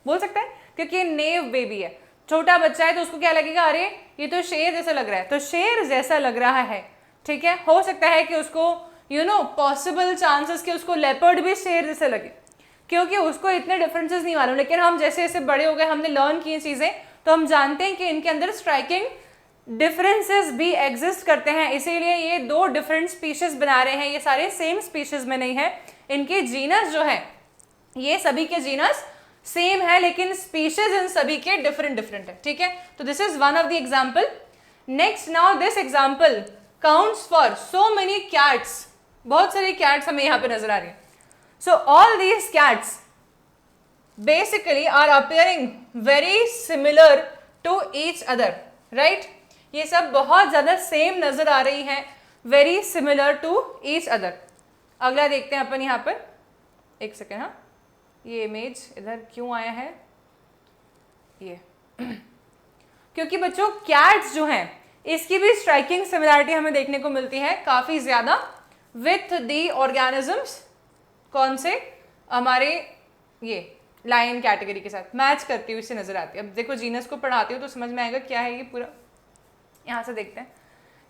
बोल सकता है, क्योंकि नेव बेबी है, छोटा बच्चा है, तो उसको क्या लगेगा, अरे ये तो शेर जैसा लग रहा है, तो शेर जैसा लग रहा है, ठीक है। हो सकता है कि उसको पॉसिबल चांसेस कि उसको लेपर्ड भी शेर जैसे लगे, क्योंकि उसको इतने डिफरेंसेस नहीं मालूम। लेकिन हम जैसे जैसे बड़े हो गए, हमने लर्न की चीज़ें, तो हम जानते हैं कि इनके अंदर स्ट्राइकिंग डिफरेंसेस भी एग्जिस्ट करते हैं। इसीलिए ये 2 डिफरेंट स्पीशीज बना रहे हैं, ये सारे सेम स्पीशीज में नहीं है। इनके जीनस जो है, ये सभी के जीनस सेम है, लेकिन स्पीशीज इन सभी के डिफरेंट है, ठीक है। तो this is one of the example. Next, now this example counts for so many cats, बहुत सारी कैट्स हमें यहाँ पे नजर आ रही है। So all these cats basically are appearing very similar to each other, right. ये सब बहुत ज्यादा सेम नजर आ रही हैं, very similar to each other. अगला देखते हैं अपन यहाँ पर, एक सेकेंड, हाँ ये इमेज इधर क्यों आया है, ये क्योंकि बच्चों कैट्स जो हैं इसकी भी स्ट्राइकिंग सिमिलैरिटी हमें देखने को मिलती है काफी ज्यादा विथ दी ऑर्गेनिजम्स। कौन से, हमारे ये लायन कैटेगरी के साथ मैच करती हुई से नजर आती है। अब देखो जीनस को पढ़ाती हूँ तो समझ में आएगा क्या है ये पूरा। यहाँ से देखते हैं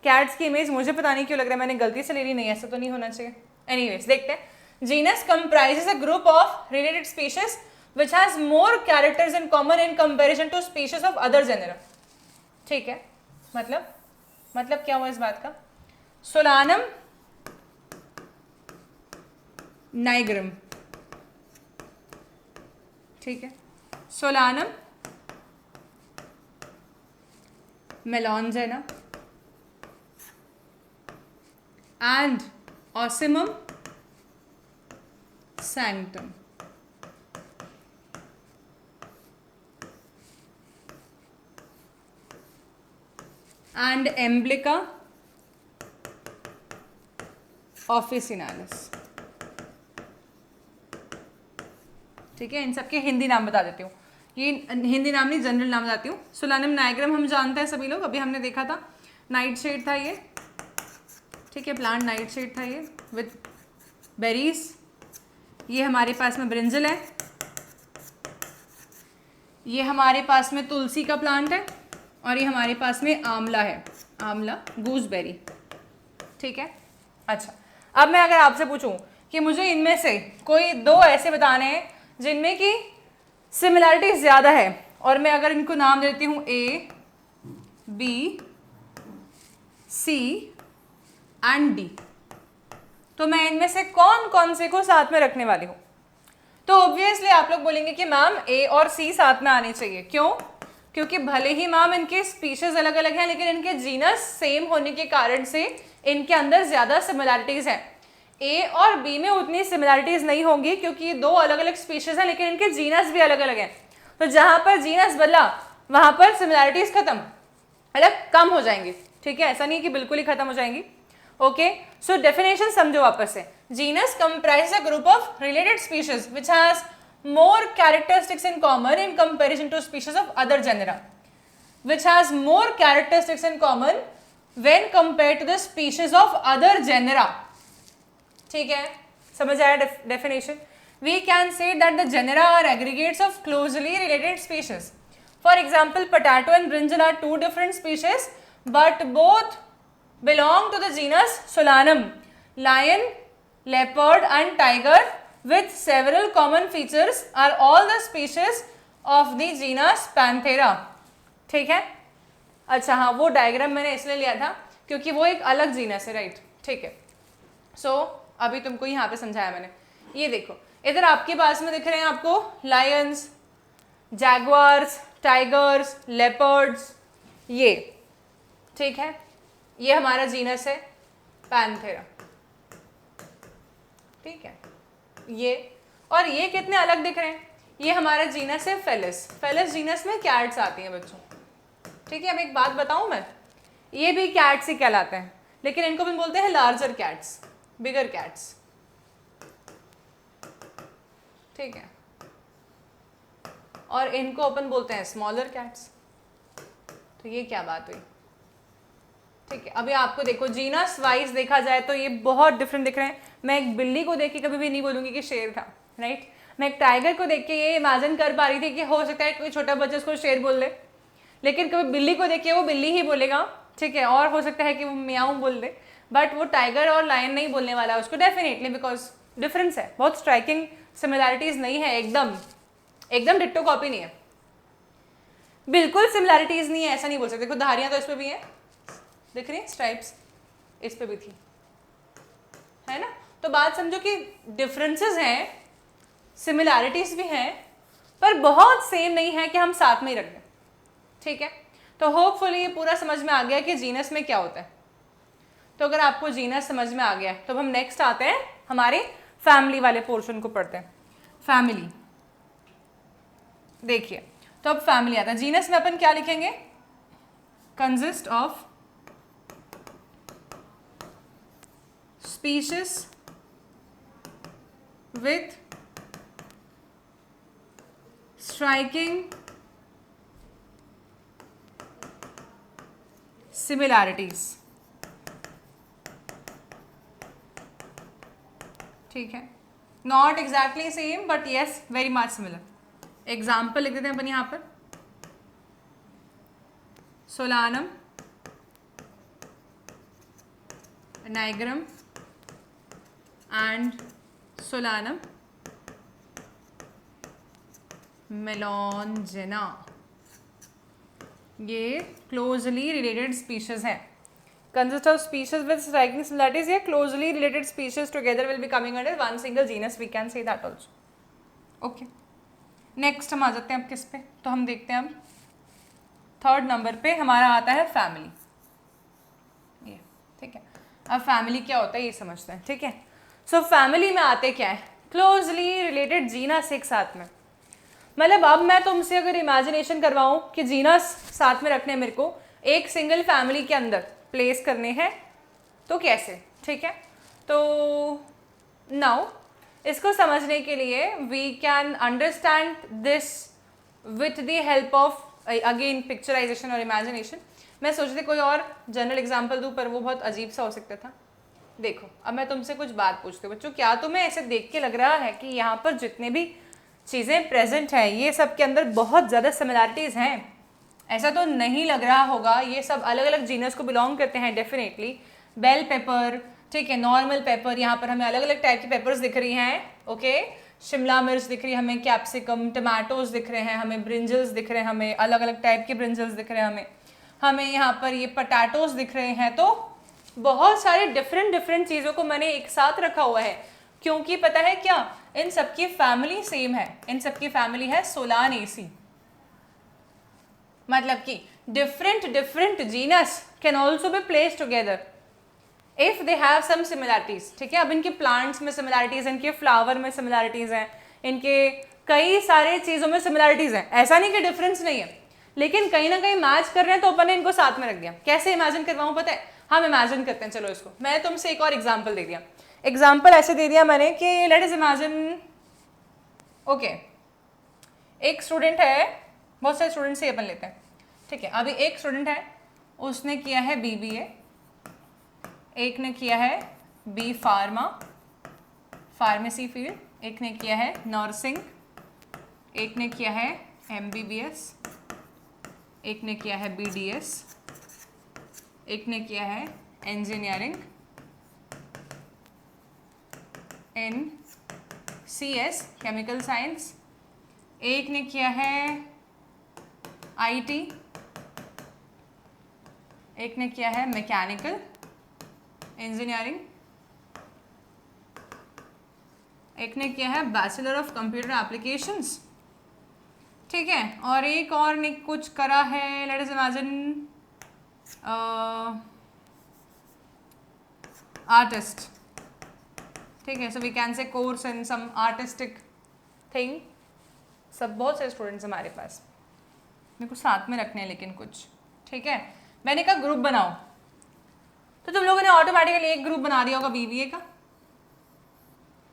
कैट्स की इमेज, मुझे पता नहीं क्यों लग रहा है मैंने गलती से ले ली, नहीं ऐसा तो नहीं होना चाहिए। एनीवेज देखते हैं। Genus comprises a group of related species which has more characters in common in comparison to species of other genera, ठीक है। मतलब क्या हुआ इस बात का, सोलानम नाइग्रम, ठीक है, solanum मेलॉन्जेना and Ocimum sanctum. And Emblica officinalis. ठीक है, इन सबके हिंदी नाम बता देती हूँ। ये हिंदी नाम नहीं, जनरल नाम बताती हूँ। सोलानम नाइग्रम हम जानते हैं सभी लोग, अभी हमने देखा था, नाइट शेड था ये, ठीक है, प्लांट नाइट शेड था ये विथ बेरीज। ये हमारे पास में ब्रिंजल है, ये हमारे पास में तुलसी का प्लांट है, और ये हमारे पास में आंवला है, आंवला गूसबेरी, ठीक है। अच्छा, अब मैं अगर आपसे पूछूं कि मुझे इनमें से कोई 2 ऐसे बताने हैं जिनमें की सिमिलैरिटी ज़्यादा है, और मैं अगर इनको नाम देती हूँ A, B, C and D, तो मैं इनमें से कौन कौन से को साथ में रखने वाली हूँ। तो ऑब्वियसली आप लोग बोलेंगे कि मैम A और C साथ में आने चाहिए। क्यों? क्योंकि भले ही मैम इनके स्पीशीज अलग अलग हैं, लेकिन इनके जीनस सेम होने के कारण से इनके अंदर ज़्यादा सिमिलैरिटीज़ हैं। A और B में उतनी सिमिलैरिटीज़ नहीं होंगी क्योंकि 2 अलग अलग स्पीशीज हैं, लेकिन इनके जीनस भी अलग अलग हैं। तो जहां पर जीनस बदला वहां पर सिमिलैरिटीज खत्म, मतलब कम हो जाएंगी, ठीक है, ऐसा नहीं कि बिल्कुल ही खत्म हो जाएंगी। ओके, सो डेफिनेशन समझो वापस से। Genus comprise a group of related species which has more characteristics in common in comparison to species of other genera, which has more characteristics in common when compared to the species of other genera. ठीक है, समझ आया definition? We can say that the genera are aggregates of closely related species. For example, potato and brinjal are two different species, but both belong to the genus Solanum. Lion, leopard and tiger with several common features are all the species of the genus Panthera. ठीक है, अच्छा हाँ, वो diagram मैंने इसलिए लिया था क्योंकि वो एक अलग जीनस है, राइट, ठीक है। सो अभी तुमको यहाँ पे समझाया मैंने। ये देखो, इधर आपके पास में दिख रहे हैं आपको लायंस, जैगवार्स, टाइगर्स, लेपर्ड्स, ये ठीक है, ये हमारा जीनस है पैंथेरा, ठीक है। ये और ये कितने अलग दिख रहे हैं, ये हमारा जीनस है फेलिस। फेलिस जीनस में कैट्स आती हैं बच्चों, ठीक है। अब एक बात बताऊं मैं, ये भी कैट्स ही कहलाते हैं, लेकिन इनको भी बोलते हैं लार्जर कैट्स, बिगर कैट्स, ठीक है, और इनको अपन बोलते हैं स्मॉलर कैट्स। तो ये क्या बात हुई, ठीक है। अभी आपको देखो जीनस वाइज देखा जाए तो ये बहुत डिफरेंट दिख रहे हैं। मैं एक बिल्ली को देख के कभी भी नहीं बोलूंगी कि शेर था, राइट। मैं एक टाइगर को देख के ये इमेजिन कर पा रही थी कि हो सकता है कोई छोटा बच्चा उसको शेर बोल ले, लेकिन कभी बिल्ली को देख के वो बिल्ली ही बोलेगा, ठीक है, और हो सकता है कि वो म्याऊ बोल दे, बट वो टाइगर और लायन नहीं बोलने वाला उसको डेफिनेटली, बिकॉज डिफरेंस है, बहुत स्ट्राइकिंग सिमिलैरिटीज नहीं है, एकदम डिट्टो कॉपी नहीं है, बिल्कुल सिमिलैरिटीज नहीं है, ऐसा नहीं बोल सकते। देखो धारियां तो इस पे भी हैं, दिख रही है, स्ट्राइप्स इस पे भी थी, है ना। तो बात समझो कि डिफरेंसेस हैं, सिमिलैरिटीज भी हैं, पर बहुत सेम नहीं है कि हम साथ में ही रख दें, ठीक है। तो होपफुली ये पूरा समझ में आ गया कि जीनस में क्या होता है। तो अगर आपको जीनस समझ में आ गया तो हम नेक्स्ट आते हैं हमारे फैमिली वाले पोर्शन को पढ़ते हैं। फैमिली देखिए, तो अब फैमिली आता है। जीनस में अपन क्या लिखेंगे, consist of species with striking similarities, ठीक है, not exactly same but yes very much similar. Example लिख देते हैं अपन यहाँ पर, Solanum, nigrum and Solanum melongena, ये क्लोजली रिलेटेड स्पीशीज हैं। Consist of species with striking similarities, ये closely related species together will be coming under one single genus, we can say that also. Okay, next हम आ जाते हैं अब किस पे, तो हम देखते हैं अब थर्ड नंबर पे हमारा आता है फैमिली, ये ठीक है। अब फैमिली क्या होता है ये समझते हैं, ठीक है। सो फैमिली में आते क्या है, क्लोजली रिलेटेड जीनस एक साथ में, मतलब अब मैं तुमसे अगर इमेजिनेशन करवाऊं कि जीनस साथ में रखने मेरे को एक सिंगल फैमिली के अंदर प्लेस करने हैं, तो कैसे, ठीक है। तो नाउ इसको समझने के लिए we can understand this with the help of again picturization और इमेजिनेशन। मैं सोच रही कोई और जनरल एग्जाम्पल दूं, पर वो बहुत अजीब सा हो सकता था। देखो अब मैं तुमसे कुछ बात पूछती हूँ बच्चों, क्या तुम्हें ऐसे देख के लग रहा है कि यहाँ पर जितने भी चीज़ें प्रेजेंट हैं ये सब के अंदर बहुत ज़्यादा सिमिलैरिटीज़ हैं? ऐसा तो नहीं लग रहा होगा, ये सब अलग अलग जीनस को बिलोंग करते हैं डेफिनेटली। बेल पेपर, ठीक है, नॉर्मल पेपर, यहाँ पर हमें अलग अलग टाइप की पेपर्स दिख रही हैं, ओके। शिमला मिर्च दिख रही है हमें, कैप्सिकम, टमाटोज दिख रहे हैं हमें, ब्रिंजल्स दिख रहे हैं हमें, अलग अलग टाइप के ब्रिंजल्स दिख रहे हैं हमें यहाँ पर ये पटाटोज दिख रहे हैं। तो बहुत सारे डिफरेंट चीज़ों को मैंने एक साथ रखा हुआ है, क्योंकि पता है क्या, इन सबकी फैमिली सेम है, इन सबकी फैमिली है सोलानेसी। मतलब कि different genus can also be place together if they have some similarities, ठीक है। अब इनके प्लांट्स में सिमिलैरिटीज, इनके फ्लावर में सिमिलैरिटीज हैं, इनके कई सारे चीज़ों में सिमिलैरिटीज़ हैं, ऐसा नहीं कि डिफरेंस नहीं है, लेकिन कहीं ना कहीं मैच कर रहे हैं तो अपन ने इनको साथ में रख दिया। कैसे इमेजिन करवाऊँ पता है? हम इमेजिन करते हैं, चलो इसको मैं तुमसे एक और एग्जाम्पल दे दिया। एग्जाम्पल ऐसे दे दिया मैंने कि लेट अस इमेजिन, ओके, एक स्टूडेंट है, बहुत सारे स्टूडेंट से अपन लेते हैं, ठीक है। अभी एक स्टूडेंट है, उसने किया है BBA, एक ने किया है B फार्मा, फार्मेसी फील्ड, एक ने किया है नर्सिंग, एक ने किया है MBBS, एक ने किया है BDS, एक ने किया है इंजीनियरिंग CS केमिकल साइंस, एक ने किया है IT, एक ने किया है मैकेनिकल इंजीनियरिंग, एक ने किया है बैचलर ऑफ कंप्यूटर एप्लीकेशंस, ठीक है, और एक और ने कुछ करा है, लेट अस इमेजिन आर्टिस्ट, ठीक है। So we can say course in some artistic thing. सब बहुत सारे स्टूडेंट्स हमारे पास, मेरे को साथ में रखने हैं लेकिन कुछ, ठीक है। मैंने कहा ग्रुप बनाओ, तो तुम लोगों ने ऑटोमेटिकली एक ग्रुप बना दिया होगा BBA का,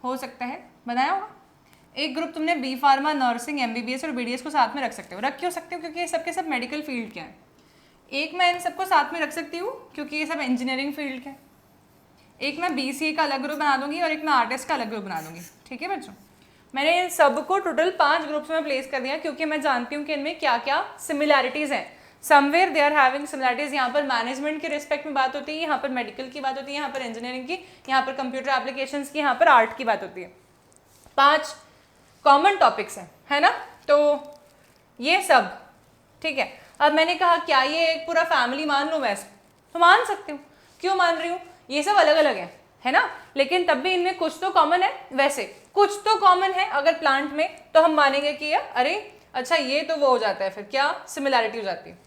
हो सकता है बनाया होगा। एक ग्रुप तुमने B फार्मा, नर्सिंग, MBBS और BDS को साथ में रख सकते हो। रख क्यों सकते हो? क्योंकि ये सबके सब मेडिकल फील्ड के हैं। एक मैं इन सबको साथ में रख सकती हूँ क्योंकि ये सब इंजीनियरिंग फील्ड के हैं। एक मैं BCA का अलग ग्रुप बना दूंगी और एक मैं आर्टिस्ट का अलग ग्रुप बना दूंगी, ठीक है बच्चों। मैंने इन सबको टोटल 5 ग्रुप्स में प्लेस कर दिया क्योंकि मैं जानती हूँ कि इनमें क्या क्या सिमिलैरिटीज़ हैं। Somewhere they are having similarities. यहाँ पर मैनेजमेंट के रिस्पेक्ट में बात होती है, यहाँ पर मेडिकल की बात होती है, यहाँ पर इंजीनियरिंग की, यहाँ पर कंप्यूटर एप्लीकेशंस की, यहाँ पर आर्ट की बात होती है। 5 कॉमन टॉपिक्स हैं, है ना। तो ये सब ठीक है। अब मैंने कहा क्या ये एक पूरा फैमिली मान लूँ? वैसे तो मान सकती हूँ। क्यों मान रही हूँ? ये सब अलग अलग है ना, लेकिन तब भी इनमें कुछ तो कॉमन है। वैसे कुछ तो कॉमन है अगर प्लांट में, तो हम मानेंगे कि यार अरे अच्छा ये तो वो हो जाता है, फिर क्या सिमिलैरिटी हो जाती है।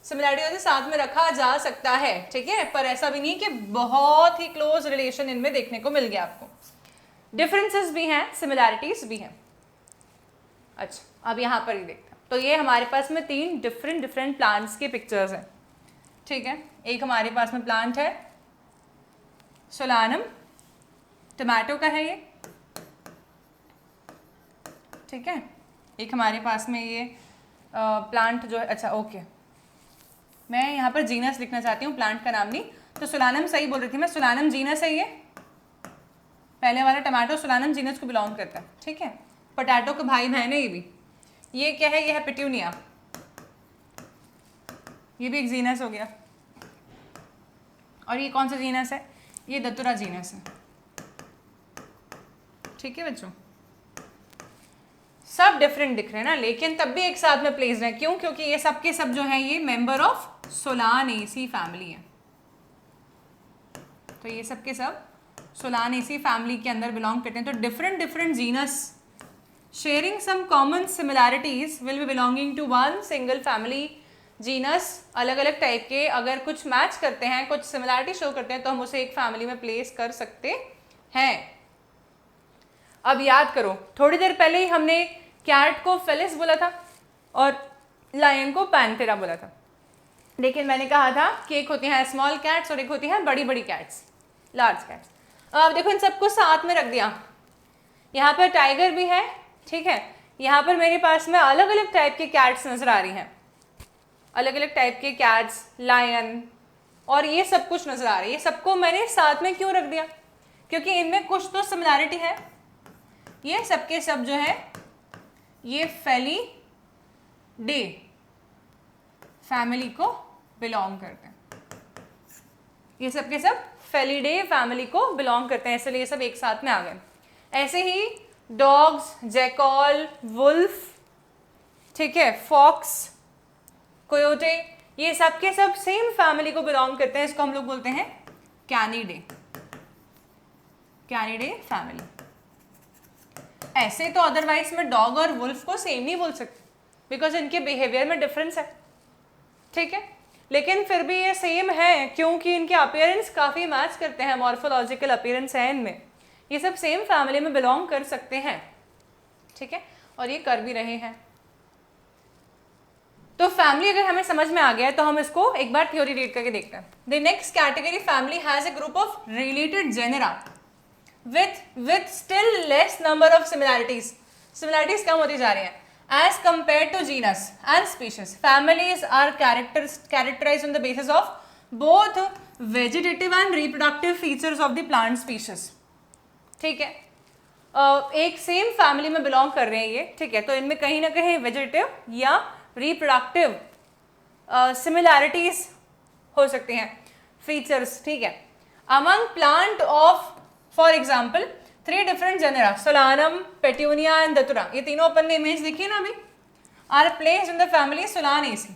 सिमिलैरिटी वैसे साथ में रखा जा सकता है, ठीक है, पर ऐसा भी नहीं कि बहुत ही क्लोज रिलेशन इनमें देखने को मिल गया आपको। डिफरेंसेस भी हैं, सिमिलैरिटीज भी हैं। अच्छा अब यहाँ पर ही देखते हैं। तो ये हमारे पास में 3 डिफरेंट प्लांट्स के पिक्चर्स हैं, ठीक है। एक हमारे पास में प्लांट है सोलानम, टमाटो का है ये, ठीक है। एक हमारे पास में ये प्लांट जो है, अच्छा ओके, मैं यहाँ पर जीनस लिखना चाहती हूँ, प्लांट का नाम नहीं। तो सोलानम सही बोल रही थी मैं, सोलानम जीनस है ये। पहले वाला टमाटो सोलानम जीनस को बिलोंग करता है, ठीक है। पोटैटो का भाई बहन है ये भी। ये क्या है? ये है पिट्यूनिया, ये भी एक जीनस हो गया। और ये कौन सा जीनस है? ये दतुरा जीनस है, ठीक है बच्चों। सब डिफरेंट दिख रहे हैं ना, लेकिन तब भी एक साथ में प्लेस्ड है। क्यों? क्योंकि ये सब के सब जो है ये मेंबर ऑफ सोलानेसी फैमिली है। तो ये सब के सब सोलानेसी फैमिली के अंदर बिलोंग करते हैं। तो different genus sharing some common similarities will be belonging to one single family genus. अलग अलग टाइप के अगर कुछ मैच करते हैं, कुछ सिमिलैरिटी शो करते हैं, तो हम उसे एक फैमिली में प्लेस कर सकते हैं। अब याद करो, थोड़ी देर पहले ही हमने कैट को फेलिस बोला था और लायन को पैंथेरा बोला था, लेकिन मैंने कहा था कि एक होती हैं स्मॉल कैट्स और एक होती हैं बड़ी कैट्स, लार्ज कैट्स। अब देखो इन सबको साथ में रख दिया। यहाँ पर टाइगर भी है, ठीक है। यहाँ पर मेरे पास में अलग अलग टाइप के कैट्स नजर आ रही हैं, अलग अलग टाइप के कैट्स, लायन और ये सब कुछ नजर आ रहा है। ये सबको मैंने साथ में क्यों रख दिया? क्योंकि इनमें कुछ तो सिमिलैरिटी है। ये सबके सब जो है ये फेलिडे फैमिली को बिलोंग करते हैं। ये सबके सब फेलिडे फैमिली को बिलोंग करते हैं, इसलिए ये सब एक साथ में आ गए। ऐसे ही डॉग्स, जैकॉल, वुल्फ, ठीक है, फॉक्स, कोयोटे, ये सब के सब सेम फैमिली को बिलोंग करते हैं। इसको हम लोग बोलते हैं कैनिडे, कैनिडे फैमिली। ऐसे तो अदरवाइज मैं डॉग और वुल्फ को सेम नहीं बोल सकती बिकॉज इनके बिहेवियर में डिफरेंस है, ठीक है। लेकिन फिर भी ये सेम है क्योंकि इनके अपीयरेंस काफ़ी मैच करते हैं, मॉर्फोलॉजिकल अपीयरेंस है इनमें। ये सब सेम फैमिली में बिलोंग कर सकते हैं, ठीक है, और ये कर भी रहे हैं। तो फैमिली अगर हमें समझ में आ गया है तो हम इसको एक बार थ्योरी रीड करके देखते हैं। The next category, family has a group of related genera with still less number of similarities. Similarities कम होती जा रही हैं. As compared to genus and species, families are characterized on the basis of both vegetative and reproductive features of the plant species. ठीक है, एक same family में belong कर रहे हैं ये, ठीक है, तो इनमें कहीं ना कहीं वेजिटेटिव या रिप्रोडक्टिव सिमिलैरिटीज हो सकती हैं, फीचर्स, ठीक है. Among plant of, for example, 3 different genera, Solanum, Petunia and Datura, ये तीनों अपन ने इमेज देखी है ना अभी, are placed in the family Solanaceae.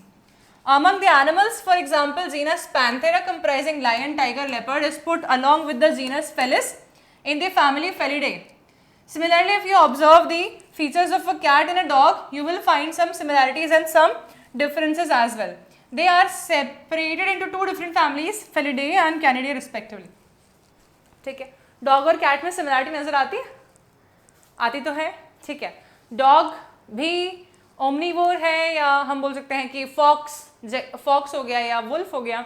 Among the animals, for example, genus Panthera comprising lion, tiger, leopard is put along with the genus Felis in the family Felidae. Similarly, if you observe the features of a cat and a dog, you will find some similarities and some differences as well. They are separated into 2 different families, Felidae and Canidae respectively. ठीक है, dog और cat में similarity नजर आती है, आती तो है, ठीक है. डॉग भी ओमनीवोर है, या हम बोल सकते हैं कि फॉक्स हो गया या वुल्फ हो गया,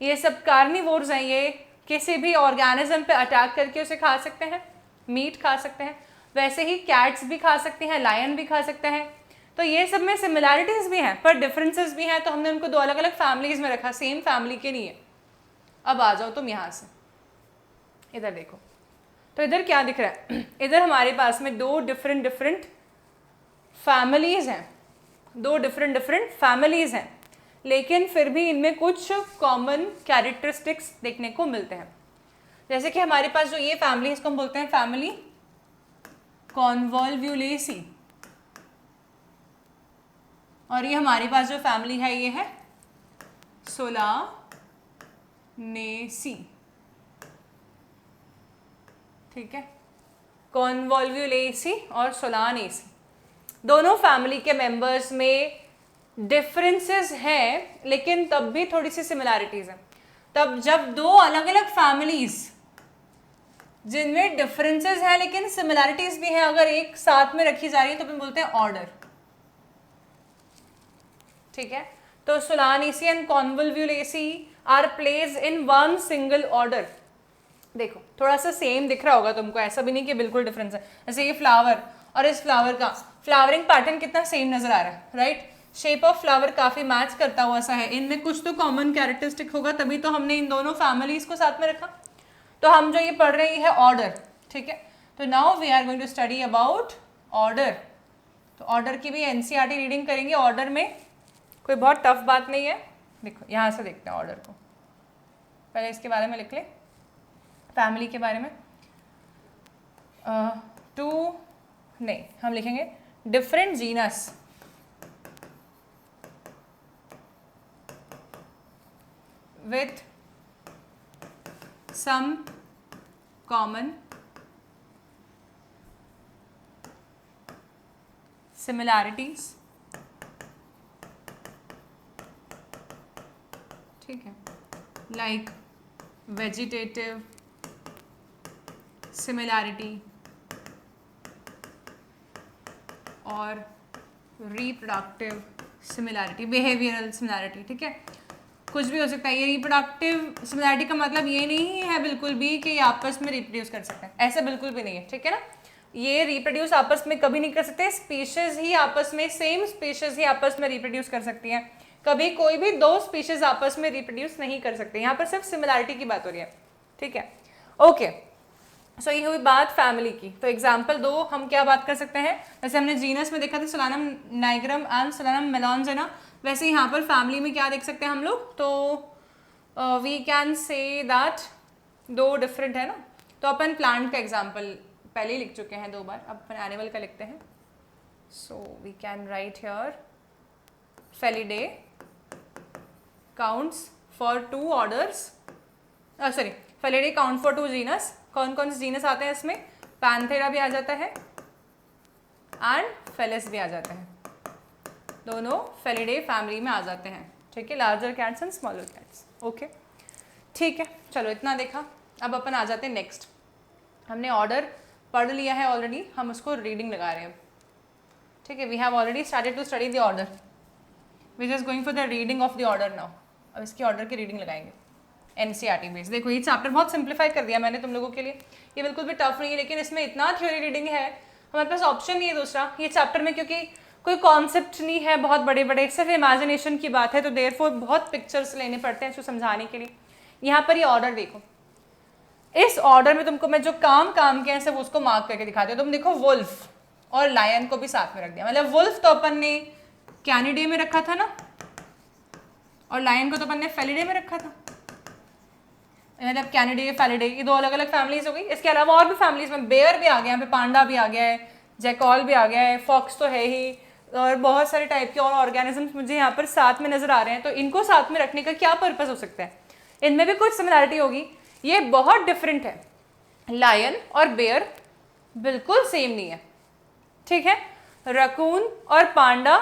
ये सब कार्निवोर्स हैं. ये किसी भी ऑर्गेनिज्म पे अटैक करके उसे खा सकते हैं, मीट खा सकते हैं. वैसे ही कैट्स भी खा सकते हैं, लायन भी खा सकते हैं. तो ये सब में सिमिलैरिटीज भी हैं पर डिफरेंसेस भी हैं, तो हमने उनको 2 अलग अलग फैमिलीज में रखा, सेम फैमिली के नहीं है. अब आ जाओ तुम यहाँ से, इधर देखो, तो इधर क्या दिख रहा है, इधर हमारे पास में 2 डिफरेंट फैमिलीज हैं, 2 डिफरेंट फैमिलीज हैं, लेकिन फिर भी इनमें कुछ कॉमन कैरेक्टरिस्टिक्स देखने को मिलते हैं. जैसे कि हमारे पास जो ये फैमिली है इसको हम बोलते हैं फैमिली कॉन्वोल्वुलेसी, और ये हमारे पास जो फैमिली है ये है सोलानेसी. ठीक है, कॉन्वोल्वुलेसी और सोलानेसी, दोनों फैमिली के मेंबर्स में डिफरेंसेस हैं, लेकिन तब भी थोड़ी सी सिमिलैरिटीज हैं. तब जब 2 अलग अलग फैमिलीज जिनमें डिफरेंसेस हैं लेकिन सिमिलैरिटीज भी हैं, अगर एक साथ में रखी जा रही है तो अपन बोलते हैं ऑर्डर. ठीक है, तो Solanaceae and Convolvulaceae are placed in 1 single order. देखो थोड़ा सा सेम दिख रहा होगा तुमको, ऐसा भी नहीं कि बिल्कुल डिफरेंस है. जैसे ये फ्लावर और इस फ्लावर का फ्लावरिंग पैटर्न कितना सेम नजर आ रहा है, राइट. शेप ऑफ फ्लावर काफी मैच करता हुआ सा है, इनमें कुछ तो कॉमन कैरेक्टरिस्टिक होगा, तभी तो हमने इन दोनों फैमिलीज को साथ में रखा. तो हम जो ये पढ़ रहे हैं ऑर्डर. ठीक है, तो now we are going to study about order. तो ऑर्डर की भी एनसीईआरटी रीडिंग करेंगे. ऑर्डर में कोई बहुत टफ बात नहीं है. देखो यहाँ से देखते हैं ऑर्डर को, पहले इसके बारे में लिख ले, फैमिली के बारे में. 2 नहीं, हम लिखेंगे different genus with some common similarities. ठीक है, like vegetative similarity और reproductive similarity, behavioral similarity. ठीक है, कुछ भी हो सकता है. ये रिप्रोडक्टिव सिमिलैरिटी का मतलब ये नहीं है बिल्कुल भी कि ये आपस में रिप्रोड्यूस कर सकते हैं, ऐसा बिल्कुल भी नहीं है. ठीक है ना, ये रिप्रोड्यूस आपस में कभी नहीं कर सकते. स्पीशीज ही आपस में, सेम स्पीशीज ही आपस में रिप्रोड्यूस कर सकती हैं. कभी कोई भी 2 स्पीशीज आपस में रिप्रोड्यूस नहीं कर सकते. यहाँ पर सिर्फ सिमिलैरिटी की बात हो रही है. ठीक है, ओके. सो ये हुई बात फैमिली की. तो एग्जाम्पल 2 हम क्या बात कर सकते हैं, जैसे हमने जीनस में देखा था सोलानम नाइग्रम एंड सोलानम मेलॉन्स है ना, वैसे यहाँ पर फैमिली में क्या देख सकते हैं हम लोग. तो we can say that 2 different है ना. तो अपन प्लांट का एग्जाम्पल पहले ही लिख चुके हैं 2 बार, अब अपन एनिमल का लिखते हैं. So we can write here Felidae counts for 2 orders, sorry Felidae count for 2 genus. कौन कौन से जीनस आते हैं इसमें, पैंथेरा भी आ जाता है एंड फेलिस भी आ जाते हैं. दोनों फेलिडे फैमिली में आ जाते हैं. ठीक है, larger cats and smaller cats. Okay, ठीक है, चलो इतना देखा. अब अपन आ जाते हैं नेक्स्ट. हमने ऑर्डर पढ़ लिया है ऑलरेडी, हम उसको रीडिंग लगा रहे हैं. ठीक है, we have already started to study the order, which is going for the reading of the order now. अब इसकी ऑर्डर की रीडिंग लगाएंगे एनसीईआरटी बेस। देखो ये चैप्टर बहुत सिंप्लीफाई कर दिया मैंने तुम लोगों के लिए, ये बिल्कुल भी टफ नहीं है, लेकिन इसमें इतना थ्योरी रीडिंग है, हमारे पास ऑप्शन नहीं है दूसरा ये चैप्टर में, क्योंकि कोई कॉन्सेप्ट नहीं है बहुत बड़े बड़े, सिर्फ इमेजिनेशन की बात है, तो देयरफॉर बहुत पिक्चर्स लेने पड़ते हैं इसको समझाने के लिए। यहाँ पर ये ऑर्डर देखो, इस ऑर्डर में तुमको मैं जो काम किया है सब उसको मार्क करके दिखाती हूँ। तुम देखो वुल्फ और लायन को भी साथ में रख दिया, मतलब वुल्फ तो अपन ने कैनिडे में रखा था ना, और लायन को तो अपन ने फेलिडे में रखा था, मतलब कैनिडे फेलिडे, ये दो अलग अलग फैमिलीज हो गई। इसके अलावा और भी फैमिलीज में बेयर भी आ गया, यहाँ पे पांडा भी आ गया है, जैकॉल भी आ गया है, फॉक्स तो है ही, और बहुत सारे टाइप के और ऑर्गेनिजम्स मुझे यहाँ पर साथ में नजर आ रहे हैं। तो इनको साथ में रखने का क्या पर्पस हो सकता है, इनमें भी कुछ सिमिलैरिटी होगी, ये बहुत डिफरेंट है। लायन और बेयर बिल्कुल सेम नहीं है, ठीक है, रकून और पांडा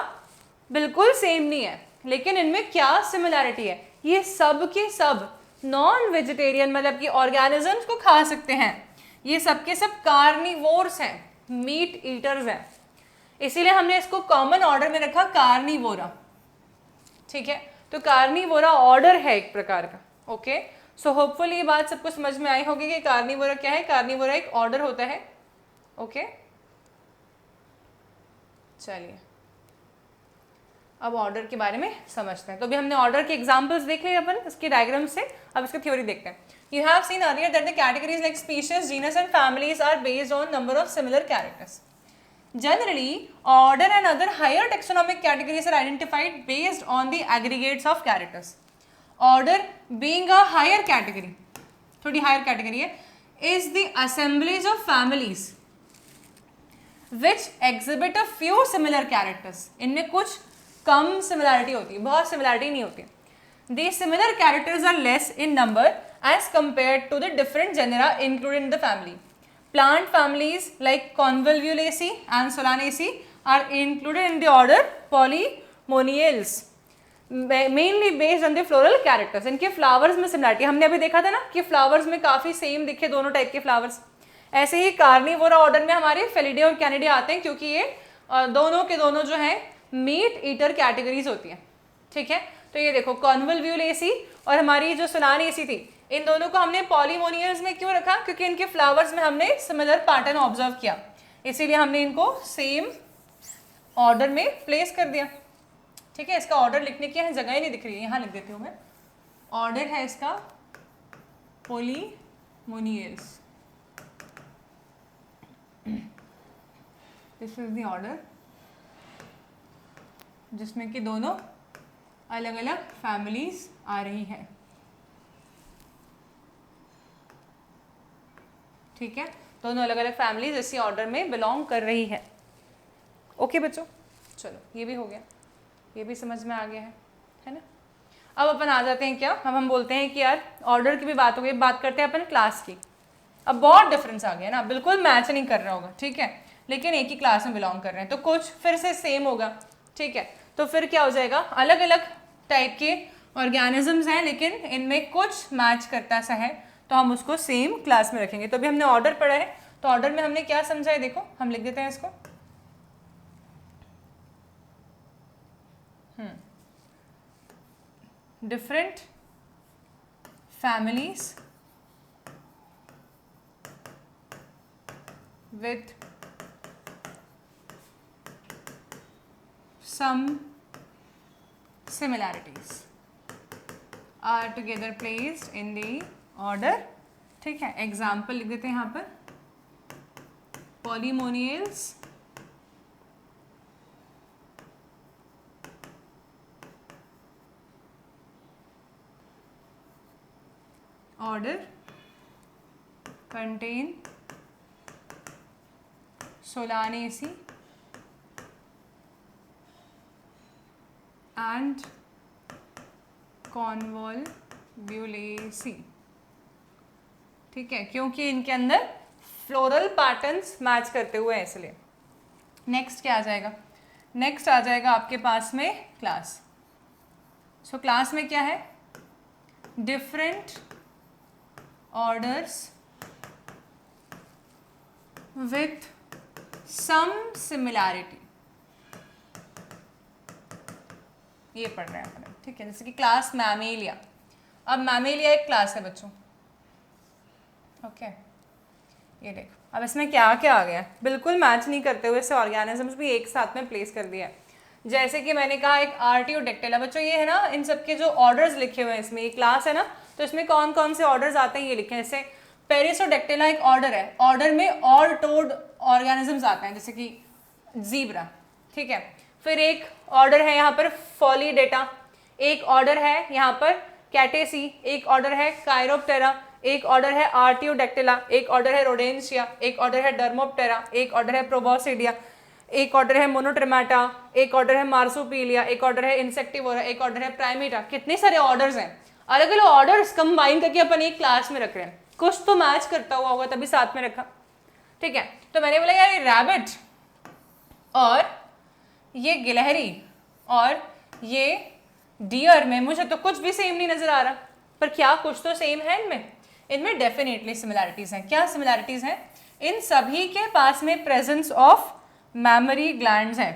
बिल्कुल सेम नहीं है, लेकिन इनमें क्या सिमिलैरिटी है, ये सब के सब नॉन वेजिटेरियन मतलब कि ऑर्गेनिजम्स को खा सकते हैं, ये सब के सब कार्निवोर्स हैं, मीट ईटर्स हैं, इसीलिए हमने इसको कॉमन ऑर्डर में रखा कार्निवोरा, ठीक है। तो कार्निवोरा ऑर्डर है एक प्रकार का, ओके। सो होपफुली ये बात सबको समझ में आई होगी कि कार्निवोरा क्या है, कार्निवोरा एक ऑर्डर होता है, ओके। चलिए अब ऑर्डर के बारे में समझते हैं। तो अभी हमने ऑर्डर के एग्जांपल्स देख लिए अपन इसके डायग्राम से, अब इसकी थ्योरी देखते हैं। You have seen earlier that the categories like species, genus and families are based on number of similar characters. Generally, order and other higher taxonomic categories are identified based on the aggregates of characters. Order being a higher category, थोड़ी higher category है, is the assemblage of families which exhibit a few similar characters. इनमें कुछ कम similarity होती है, बहुत similarity नहीं होती. These similar characters are less in number as compared to the different genera included in the family. Plant families like Convolvulaceae and Solanaceae are included in the order Polymoniales, mainly based on the floral characters. इनके flowers में similarity हमने अभी देखा था ना कि flowers में काफ़ी same दिखे दोनों टाइप के flowers. ऐसे ही कार्निवोरा ऑर्डर में हमारे फेलिडे और कैनिडे आते हैं क्योंकि ये दोनों के दोनों जो हैं मीट ईटर कैटेगरीज होती हैं, ठीक है। तो ये देखो कॉन्वोल्व्यूलेसी और हमारी जो सोलानेसी थी, इन दोनों को हमने पॉलीमोनियल्स में क्यों रखा, क्योंकि इनके फ्लावर्स में हमने सिमिलर पैटर्न ऑब्जर्व किया, इसीलिए हमने इनको सेम ऑर्डर में प्लेस कर दिया, ठीक है। इसका ऑर्डर लिखने की यहाँ जगह ही नहीं दिख रही है, यहाँ लिख देती हूँ मैं। ऑर्डर है इसका Polemoniales, this is the order जिसमें कि दोनों अलग अलग फैमिलीज आ रही हैं, ठीक है। दोनों अलग अलग फैमिलीज इसी ऑर्डर में बिलोंग कर रही है, ओके बच्चों। चलो ये भी हो गया, ये भी समझ में आ गया है ना। अब अपन आ जाते हैं क्या, अब हम बोलते हैं कि यार ऑर्डर की भी बात हो गई, बात करते हैं अपन क्लास की। अब बहुत डिफरेंस आ गया ना, बिल्कुल मैच नहीं कर रहा होगा, ठीक है, लेकिन एक ही क्लास में बिलोंग कर रहे हैं, तो कुछ फिर से सेम होगा, ठीक है। तो फिर क्या हो जाएगा, अलग अलग टाइप के ऑर्गेनिजम्स हैं लेकिन इनमें कुछ मैच करता सा है, तो हम उसको सेम क्लास में रखेंगे। तो अभी हमने ऑर्डर पढ़ा है, तो ऑर्डर में हमने क्या समझा है, देखो हम लिख देते हैं इसको, different families with some similarities are together placed in the order, ठीक है। एग्जाम्पल लिख देते हैं यहाँ पर, Polemoniales order contain Solanaceae and Convolvulaceae, ठीक है, क्योंकि इनके अंदर फ्लोरल पैटर्न्स मैच करते हुए हैं इसलिए। नेक्स्ट क्या आ जाएगा, नेक्स्ट आ जाएगा आपके पास में क्लास। सो क्लास में क्या है, different orders with some similarity, ये पढ़ रहे हैं अपन, ठीक है। जैसे कि क्लास मैमेलिया, अब मैमेलिया एक क्लास है बच्चों, ओके। ये देखो अब इसमें क्या क्या आ गया, बिल्कुल मैच नहीं करते हुए से ऑर्गेनिजम्स भी एक साथ में प्लेस कर दिया है। जैसे कि मैंने कहा एक आर्टियोडेक्टिला, बच्चों ये है ना, इन सबके जो ऑर्डर्स लिखे हुए हैं इसमें, ये क्लास है ना, तो इसमें कौन कौन से ऑर्डर्स आते हैं ये लिखे हैं। जैसे पेरिसोडेक्टिला एक ऑर्डर है, ऑर्डर में और टोड ऑर्गेनिजम्स आते हैं, जैसे कि जीब्रा, ठीक है। फिर एक ऑर्डर है यहाँ पर फॉलीडेटा, एक ऑर्डर है यहाँ पर कैटेसी, एक ऑर्डर है कायरोप्टेरा, एक ऑर्डर है आर्टियोडेक्टिला, एक ऑर्डर है रोडेंशिया, एक ऑर्डर है डर्मोप्टेरा, एक ऑर्डर है प्रोबोसिडिया, एक ऑर्डर है मोनोट्रेमाटा, एक ऑर्डर है मार्सुपिलिया, एक ऑर्डर है इंसेक्टिवोरा, एक ऑर्डर है प्राइमेटा। कितने सारे ऑर्डर्स हैं, अलग अलग ऑर्डर्स कंबाइन करके अपन एक क्लास में रख रहे हैं। कुछ तो मैच करता हुआ होगा तभी साथ में रखा, ठीक है। तो मैंने बोला यार ये रैबिट और ये गिलहरी और ये डियर में मुझे तो कुछ भी सेम नहीं नजर आ रहा, पर क्या कुछ तो सेम है इनमें, इनमें डेफिनेटली सिमिलैरिटीज हैं। क्या सिमिलैरिटीज हैं, इन सभी के पास में प्रेजेंस ऑफ मैमरी ग्लैंड्स है,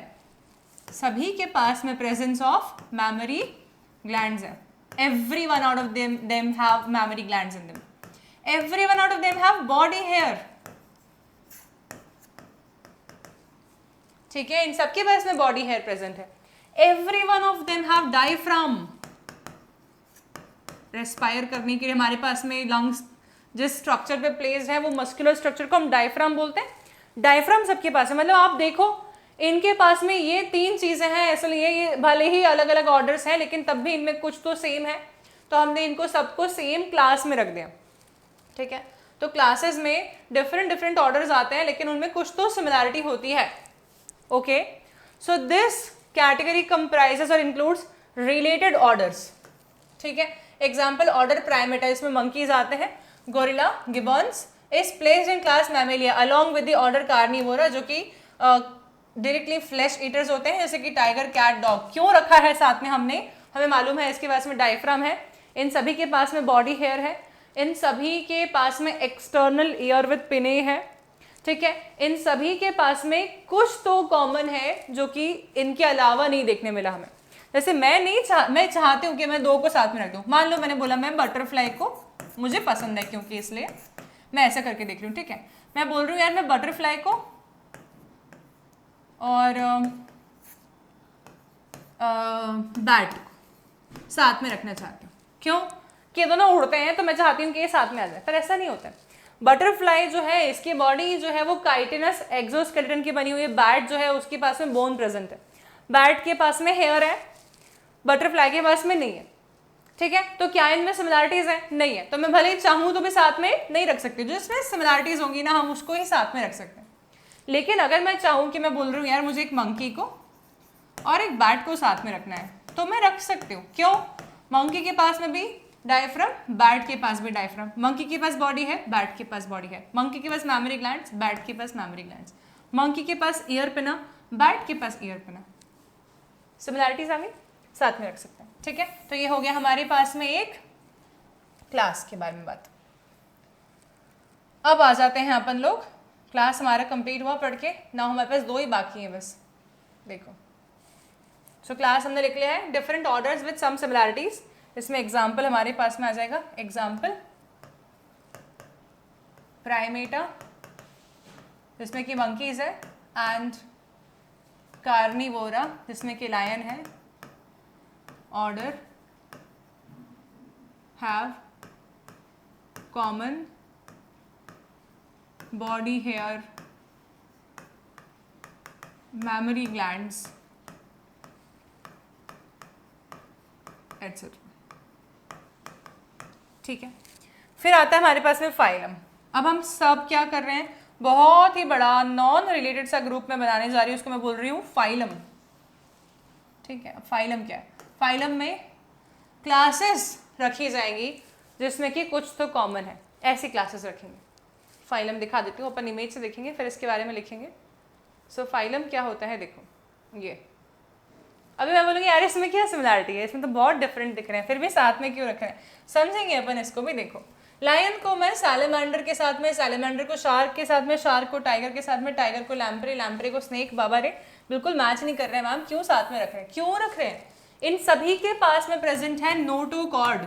सभी के पास में प्रेजेंस ऑफ मैमरी ग्लैंड्स है। Every one out of them have mammary glands in them, every one out of them have body hair, ठीक है। इन सबके पास में बॉडी हेयर प्रेजेंट है। Every one of them have diaphragm, respire करने के लिए हमारे पास में लंग्स जिस स्ट्रक्चर पे प्लेस्ड है वो मस्कुलर स्ट्रक्चर को हम डायफ्राम बोलते हैं। डायफ्राम सबके पास है, मतलब आप देखो इनके पास में ये तीन चीजें हैं, इसलिए ये भले ही अलग अलग ऑर्डर्स हैं लेकिन तब भी इनमें कुछ तो सेम है, तो हमने इनको सबको सेम क्लास में रख दिया, ठीक है। तो क्लासेस में डिफरेंट ऑर्डर्स आते हैं लेकिन उनमें कुछ तो सिमिलैरिटी होती है, okay. So this category comprises और इंक्लूड्स रिलेटेड ऑर्डर्स, ठीक है। एग्जाम्पल ऑर्डर प्राइमेटा, इसमें मंकीज आते हैं, gorilla, gibbons is placed in class Mammalia along with the order Carnivora, जो कि डायरेक्टली फ्लैश ईटर्स होते हैं, जैसे कि टाइगर, कैट, डॉग। क्यों रखा है साथ में हमने, हमें मालूम है इसके पास में डायफ्राम है, इन सभी के पास में बॉडी हेयर है, इन सभी के पास में एक्सटर्नल ईयर विद पिने है, ठीक है। इन सभी के पास में कुछ तो कॉमन है जो कि इनके अलावा नहीं देखने मिला हमें। जैसे मैं चाहती हूँ कि मैं दो को साथ में रख दूँ। मान लो मैंने बोला मैं बटरफ्लाई को मुझे पसंद है क्योंकि इसलिए मैं ऐसा करके देख रही हूँ, ठीक है। मैं बोल रही हूँ यार मैं बटरफ्लाई को और बैट को साथ में रखना चाहती हूँ। क्यों कि दोनों उड़ते हैं तो मैं चाहती हूँ कि ये साथ में आ जाए, पर ऐसा नहीं होता है। बटरफ्लाई जो है इसकी बॉडी जो है वो काइटिनस एक्सोस्केलेटन की बनी हुई है, बैट जो है उसके पास में बोन प्रेजेंट है, बैट के पास में हेयर है, बटरफ्लाई के पास में नहीं है, ठीक है। तो क्या इनमें सिमिलैरिटीज है, नहीं है, तो मैं भले ही चाहूँ तो भी साथ में नहीं रख सकती, जो इसमें सिमिलैरिटीज होंगी ना हम उसको ही साथ में रख सकते हैं। लेकिन अगर मैं चाहूँ कि मैं बोल रही हूँ यार मुझे एक मंकी को और एक बैट को साथ में रखना है तो मैं रख सकती हूँ। क्यों, मंकी के पास में भी डायफ्राम, बैट के पास भी डायफ्राम, मंकी के पास बॉडी है, बैट के पास बॉडी है, मंकी के पास मैमरी ग्लैंड्स, बैट के पास मैमरी ग्लैंड्स, मंकी के पास ईयर पिना, बैट के पास ईयर पिना। सिमिलैरिटीज आ गई, साथ में रख सकते हैं, ठीक है। तो ये हो गया हमारे पास में एक क्लास के बारे में बात। अब आ जाते हैं अपन लोग, क्लास हमारा कंप्लीट हुआ पढ़ के, ना हमारे पास दो ही बाकी हैं बस, देखो। सो क्लास हमने लिख लिया है, different orders with some similarities. इसमें एग्जाम्पल हमारे पास में आ जाएगा, एग्जाम्पल प्राइमेटा जिसमें कि मंकीज है, एंड कार्निवोरा जिसमें कि लायन है, order have common body hair, mammary glands etcetera, ठीक है। फिर आता है हमारे पास में फाइलम। अब हम सब क्या कर रहे हैं, बहुत ही बड़ा नॉन रिलेटेड सा ग्रुप में बनाने जा रही हूँ, उसको मैं बोल रही हूँ फाइलम, ठीक है। फाइलम क्या है, फाइलम में क्लासेस रखी जाएंगी जिसमें कि कुछ तो कॉमन है, ऐसी क्लासेस रखेंगे। फाइलम दिखा देती हूँ, अपन इमेज से देखेंगे फिर इसके बारे में लिखेंगे। सो फाइलम क्या होता है, देखो ये, अभी मैं बोलूँगी यार इसमें क्या सिमिलैरिटी है, इसमें तो बहुत डिफरेंट दिख रहे हैं, फिर भी साथ में क्यों रख रहे हैं, समझेंगे अपन इसको भी। देखो लायन को मैं सैलेमेंडर के साथ में, सैलेमेंडर को शार्क के साथ में, शार्क को टाइगर के साथ में, टाइगर को लैम्प्रे, लैम्प्रे को स्नेक, बाबा रे बिल्कुल मैच नहीं कर रहे हैं मैम, क्यों साथ में रख रहे हैं, क्यों रख रहे हैं, इन सभी के पास में प्रेजेंट है नोटोकॉर्ड,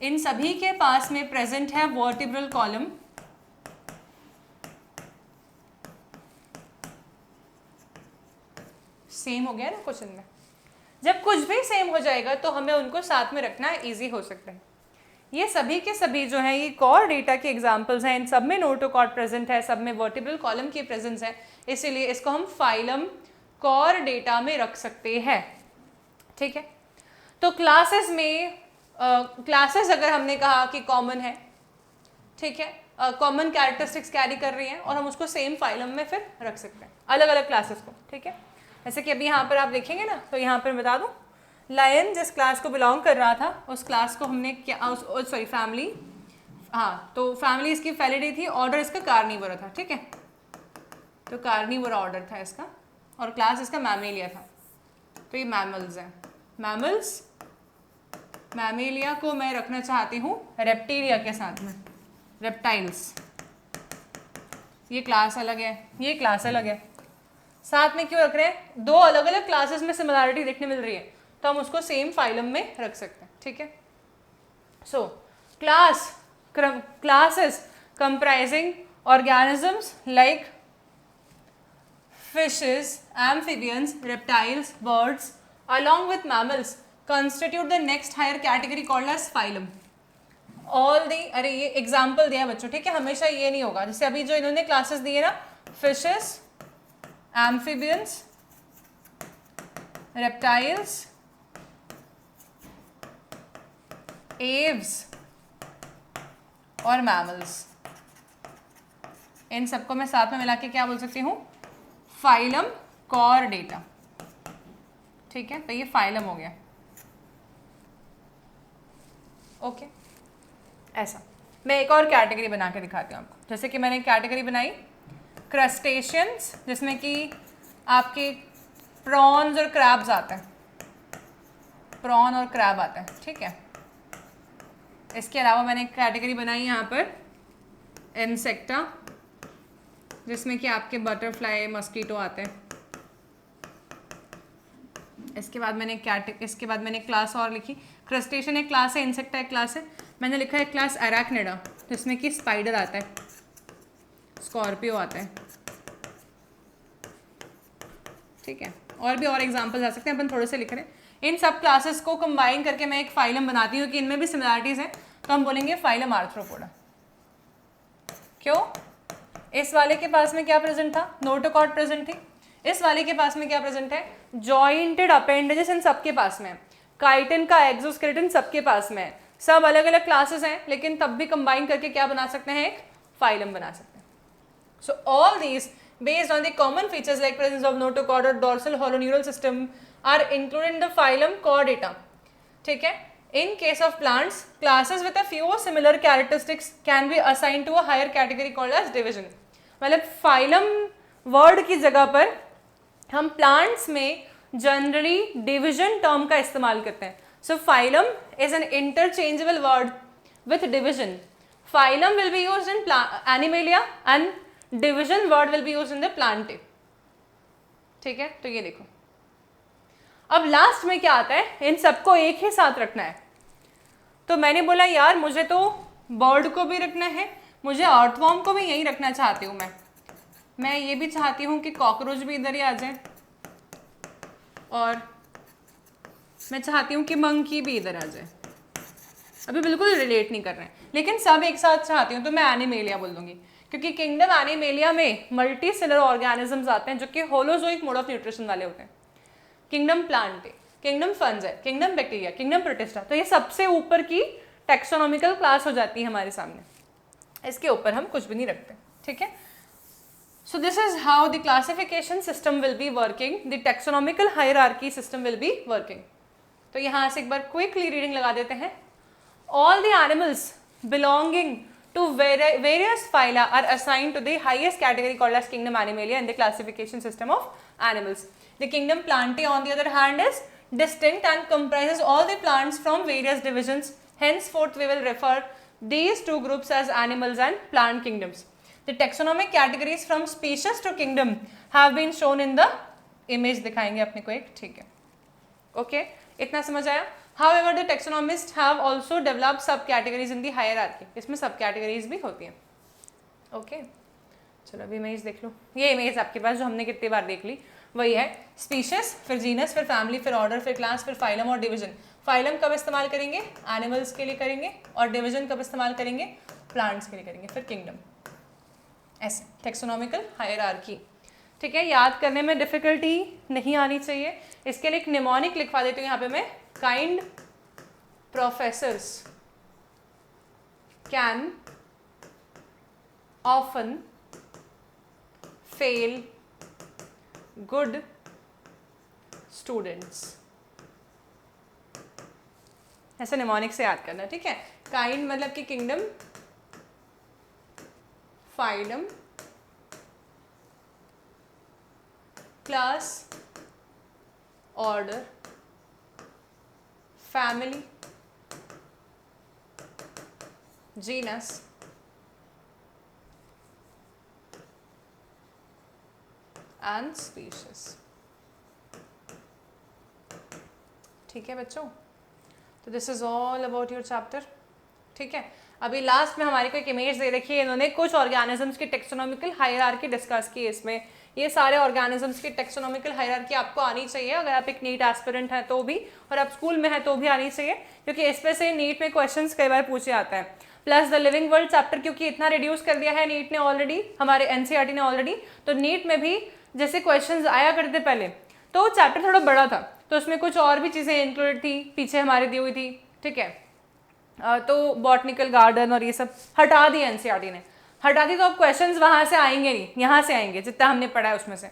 इन सभी के पास में प्रेजेंट है वर्टिब्रल कॉलम, सेम हो गया ना क्वेश्चन में। जब कुछ भी सेम हो जाएगा तो हमें उनको साथ में रखना इजी हो सकता है। ये सभी के सभी जो है ये कॉर डेटा के एग्जांपल्स हैं, इन सब में नोटोकॉर्ड प्रेजेंट है, सब में वर्टिब्रल कॉलम की प्रेजेंस है, इसीलिए इसको हम फाइलम कॉर डेटा में रख सकते हैं। ठीक है, तो क्लासेस में क्लासेस अगर हमने कहा कि कॉमन है, ठीक है, कॉमन कैरेक्टरिस्टिक्स कैरी कर रही हैं और हम उसको सेम फाइलम में फिर रख सकते हैं अलग अलग क्लासेस को। ठीक है, जैसे कि अभी यहाँ पर आप देखेंगे ना, तो यहाँ पर बता दूँ, लायन जिस क्लास को बिलोंग कर रहा था उस क्लास को हमने क्या, सॉरी फैमिली, हाँ, तो फैमिली इसकी फैलिडी थी, ऑर्डर इसका कार्निवोरा था। ठीक है, तो कार्निवोरा ऑर्डर था इसका और क्लास इसका मैमेलिया था। तो ये मैमल्स हैं, मैमल्स, मैमेलिया को मैं रखना चाहती हूँ रेप्टिलिया के साथ में, रेप्टाइल्स। ये क्लास अलग है, ये क्लास अलग है, साथ में क्यों रख रहे हैं? दो अलग अलग क्लासेस में सिमिलैरिटी देखने मिल रही है तो हम उसको सेम फाइलम में रख सकते हैं। ठीक है, so classes comprising organisms like fishes, amphibians, reptiles, birds, along with mammals, constitute the next higher category called as phylum. All the, अरे ये एग्जाम्पल दिया बच्चों, ठीक है, हमेशा ये नहीं होगा। जैसे अभी जो इन्होंने क्लासेस दिए ना, fishes, amphibians, reptiles, aves और mammals, इन सबको मैं साथ में मिला के क्या बोल सकती हूँ? Phylum chordata. ठीक है, तो ये फाइलम हो गया। ओके, ऐसा मैं एक और कैटेगरी बना के दिखाती हूँ आपको। जैसे कि मैंने एक कैटेगरी बनाई क्रस्टेशियंस, जिसमें कि आपके प्रॉन्स और क्रैब्स आते हैं, प्रॉन और क्रैब आते हैं। ठीक है, इसके अलावा मैंने एक कैटेगरी बनाई यहाँ पर इंसेक्टा, जिसमें कि आपके बटरफ्लाई, मस्कीटो आते हैं। इसके बाद मैंने क्लास और लिखी, क्रस्टेशियन एक क्लास है, इंसेक्टा एक क्लास है, मैंने लिखा है क्लास अराक्निडा, जिसमें कि स्पाइडर आता है, स्कॉर्पियो आता है। ठीक है, और भी और एग्जांपल्स आ सकते हैं, अपन थोड़े से लिख रहे हैं। इन सब क्लासेस को कंबाइन करके मैं एक फाइलम बनाती हूँ कि इनमें भी सिमिलैरिटीज हैं, तो हम बोलेंगे फाइलम आर्थ्रोपोडा। क्यों? इस वाले के पास में क्या प्रेजेंट था? नोटोकॉर्ड प्रेजेंट थी। इस वाले के पास में क्या प्रेजेंट है? जॉइंटेड अपेंडेजेस इन सबके पास में, काइटिन का एक्सोस्केलेटन सबके पास में, सब अलग अलग क्लासेस हैं, लेकिन तब भी कंबाइन करके क्या बना सकते हैं? एक फाइलम बना सकते हैं। सो all these based on the common features like presence of notochord or dorsal holoneural system are included in the phylum Chordata. ठीक है, in case of plants, classes with a few similar characteristics can be assigned to a higher category called as division. मतलब phylum word की जगह पर हम plants में generally division term का इस्तेमाल करते हैं. So phylum is an interchangeable word with division. Phylum will be used in Animalia and division word will be used in the Plantae. ठीक है, तो ये देखो, अब लास्ट में क्या आता है? इन सबको एक ही साथ रखना है। तो मैंने बोला यार मुझे तो बर्ड को भी रखना है, मुझे अर्थवॉर्म को भी यहीं रखना चाहती हूँ मैं ये भी चाहती हूँ कि कॉकरोच भी इधर ही आ जाए, और मैं चाहती हूँ कि मंकी भी इधर आ जाए। अभी बिल्कुल रिलेट नहीं कर रहे हैं, लेकिन सब एक साथ चाहती हूँ, तो मैं एनिमेलिया बोल दूंगी, क्योंकि किंगडम एनिमेलिया में मल्टी सेलुलर ऑर्गेनिजम्स आते हैं जो कि होलोजोइक मोड ऑफ न्यूट्रिशन वाले होते हैं। Kingdom Plantae, kingdom fungi, kingdom bacteria, kingdom protista, तो ये सबसे ऊपर की टेक्सोनॉमिकल क्लास हो जाती है हमारे सामने। इसके ऊपर हम कुछ भी नहीं रखते। ठीक है, so this is how the classification system will be working, the taxonomical hierarchy system will be working. तो यहाँ से एक बार क्विकली रीडिंग लगा देते हैं। All the animals belonging to various phyla are assigned to the highest category called as kingdom Animalia in the classification system of animals. The kingdom Plantae on the other hand is distinct and comprises all the plants from various divisions. Henceforth we will refer these two groups as animals and plant kingdoms. The taxonomic categories from species to kingdom have been shown in the image. दिखाएंगे अपने को एक, ठीक है, okay इतना समझ आया. However, the taxonomists have also developed subcategories in the hierarchy. इसमें सब कैटेगरीज भी होती हैं. ओके चलो अभी इमेज देख लो. ये इमेज आपके पास जो हमने कितनी बार देख ली वही है. स्पीशीज, फिर जीनस, फिर फैमिली, फिर ऑर्डर, फिर क्लास, फिर फाइलम और डिवीजन. फाइलम कब इस्तेमाल करेंगे? एनिमल्स के लिए करेंगे. और डिवीजन कब इस्तेमाल करेंगे? प्लांट्स के लिए करेंगे. फिर किंगडम. ऐसे टेक्सोनॉमिकल हायरार्की. ठीक है, याद करने में डिफिकल्टी नहीं आनी चाहिए. इसके लिए एक निमोनिक लिखवा देती हूँ यहाँ पे मैं. Kind professors can often fail good students. ऐसे निमोनिक से याद करना. ठीक है, काइंड मतलब कि kingdom, phylum, class, order, family, genus, and species. ठीक है बच्चों, तो this is all about your chapter. ठीक है, अभी लास्ट में हमारी को एक इमेज दे रखी है. इन्होंने कुछ ऑर्गेनिजम्स की टेक्सोनॉमिकल हायरार्की डिस्कस की है इसमें. ये सारे ऑर्गेनिजम्स की टेक्सोनॉमिकल हायरार्की आपको आनी चाहिए अगर आप एक नीट एस्पिरेंट हैं तो भी, और आप स्कूल में हैं तो भी आनी चाहिए, क्योंकि इसमें से नीट में क्वेश्चंस कई बार पूछे आते हैं. Plus the living world chapter क्योंकि इतना रिड्यूस कर दिया है नीट ने ऑलरेडी, हमारे एनसीईआरटी ने ऑलरेडी, तो नीट में भी जैसे क्वेश्चंस आया करते पहले तो चैप्टर थोड़ा बड़ा था, तो उसमें कुछ और भी चीज़ें इंक्लूडेड थी, पीछे हमारी दी हुई थी. ठीक है, तो बॉटनिकल गार्डन और ये सब हटा दी एनसीईआरटी ने. हटा दी तो अब क्वेश्चंस वहाँ से आएंगे नहीं, यहाँ से आएंगे जितना हमने पढ़ा है उसमें से.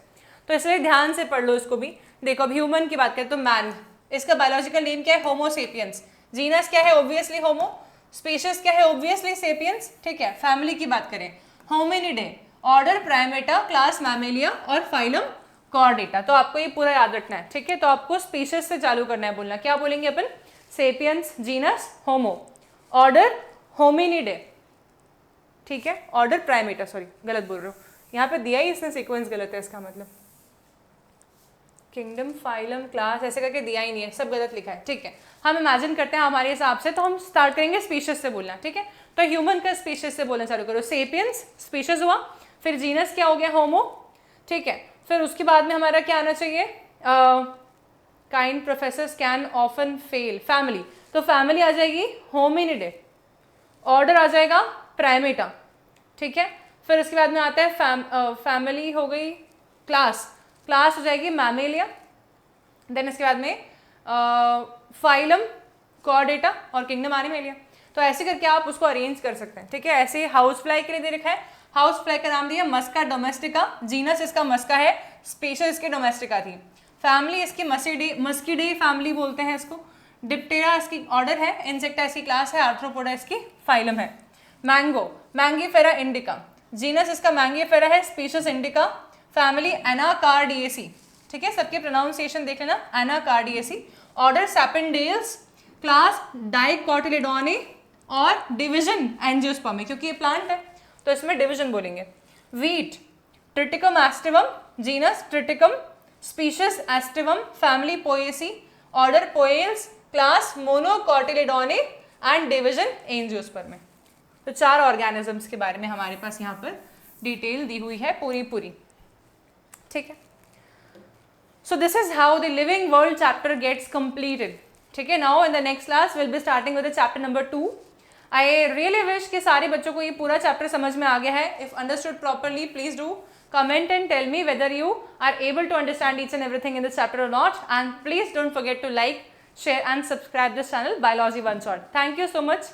तो इसलिए ध्यान से पढ़ लो इसको भी. देखो अब ह्यूमन की बात करें तो मैन, इसका बायोलॉजिकल नेम क्या है? होमो सेपियंस. जीनस क्या है? ऑब्वियसली होमो. स्पीशीज क्या है? Obviously sapiens. ठीक है, फैमिली की बात करें Hominidae, order Primata, class Mammalia और फाइलम कॉर्डेटा. तो आपको ये पूरा याद रखना है. ठीक है, तो आपको स्पीशीज से चालू करना है बोलना. क्या बोलेंगे अपन? सेपियंस, जीनस, होमो, ऑर्डर होमिनिडे. ठीक है, ऑर्डर प्राइमेटा, सॉरी गलत बोल रहे हो, यहाँ पे दिया ही इसने सीक्वेंस गलत है, इसका मतलब किंगडम, फाइलम, क्लास ऐसे करके दिया ही नहीं है, सब गलत लिखा है. ठीक है, हम इमेजिन करते हैं हमारे हिसाब से, तो हम स्टार्ट करेंगे स्पीशीज से बोलना. ठीक है, तो ह्यूमन का स्पीशीज से बोलना चालू करो. सेपियंस स्पीशीज हुआ, फिर जीनस क्या हो गया? होमो. ठीक है, फिर उसके बाद में हमारा क्या आना चाहिए? Kind professors can often fail, family. तो फैमिली आ जाएगी होमिनिडे. ऑर्डर आ जाएगा प्राइमेटा. ठीक है, फिर उसके बाद में आता है फैमिली हो गई क्लास. क्लास हो जाएगी मैमेलिया. देन इसके बाद में फाइलम, कॉर्डेटा और किंगडम एनिमेलिया. तो ऐसे करके आप उसको अरेंज कर सकते हैं. ठीक है, ऐसे हाउस फ्लाई के लिए दे रखा है. हाउस फ्लाई का नाम दिया मस्का डोमेस्टिका. जीनस इसका मस्का है, स्पीशीज इसकी डोमेस्टिका थी. फैमिली इसकी मस्किडे फैमिली बोलते हैं इसको. डिप्टेरा इसकी ऑर्डर है, इंसेक्टा इसकी क्लास है, आर्थ्रोपोडा इसकी फाइलम है. Mango, Mangifera indica. जीनस इसका मैंगीफेरा है, स्पीशीज इंडिका. Family Anacardiaceae. ठीक है, सबके प्रोनाउंसिएशन देख लेना, एनाकार्डिएसी. ऑर्डर सैपिनडेल्स, क्लास डाइकोटिलिडोनी और डिवीजन एंजियोस्पर्मी, क्योंकि ये प्लांट है तो इसमें डिवीजन बोलेंगे. Wheat, Triticum aestivum, genus Triticum, species aestivum, family Poaceae, order Poales, class Monocotyledonae and division Angiospermae. तो 4 ऑर्गेनिजम्स के बारे में हमारे पास यहाँ पर डिटेल दी हुई है पूरी. ठीक है, so this is how the living world chapter gets completed. ठीक है, now in the next class will be starting with chapter number 2. I really wish कि सारे बच्चों को ये पूरा चैप्टर समझ में आ गया है. If understood properly please do comment and tell me whether you are able to understand each and everything in this chapter or not, and please don't forget to like, share and subscribe this channel Biology One Shot. Thank you so much.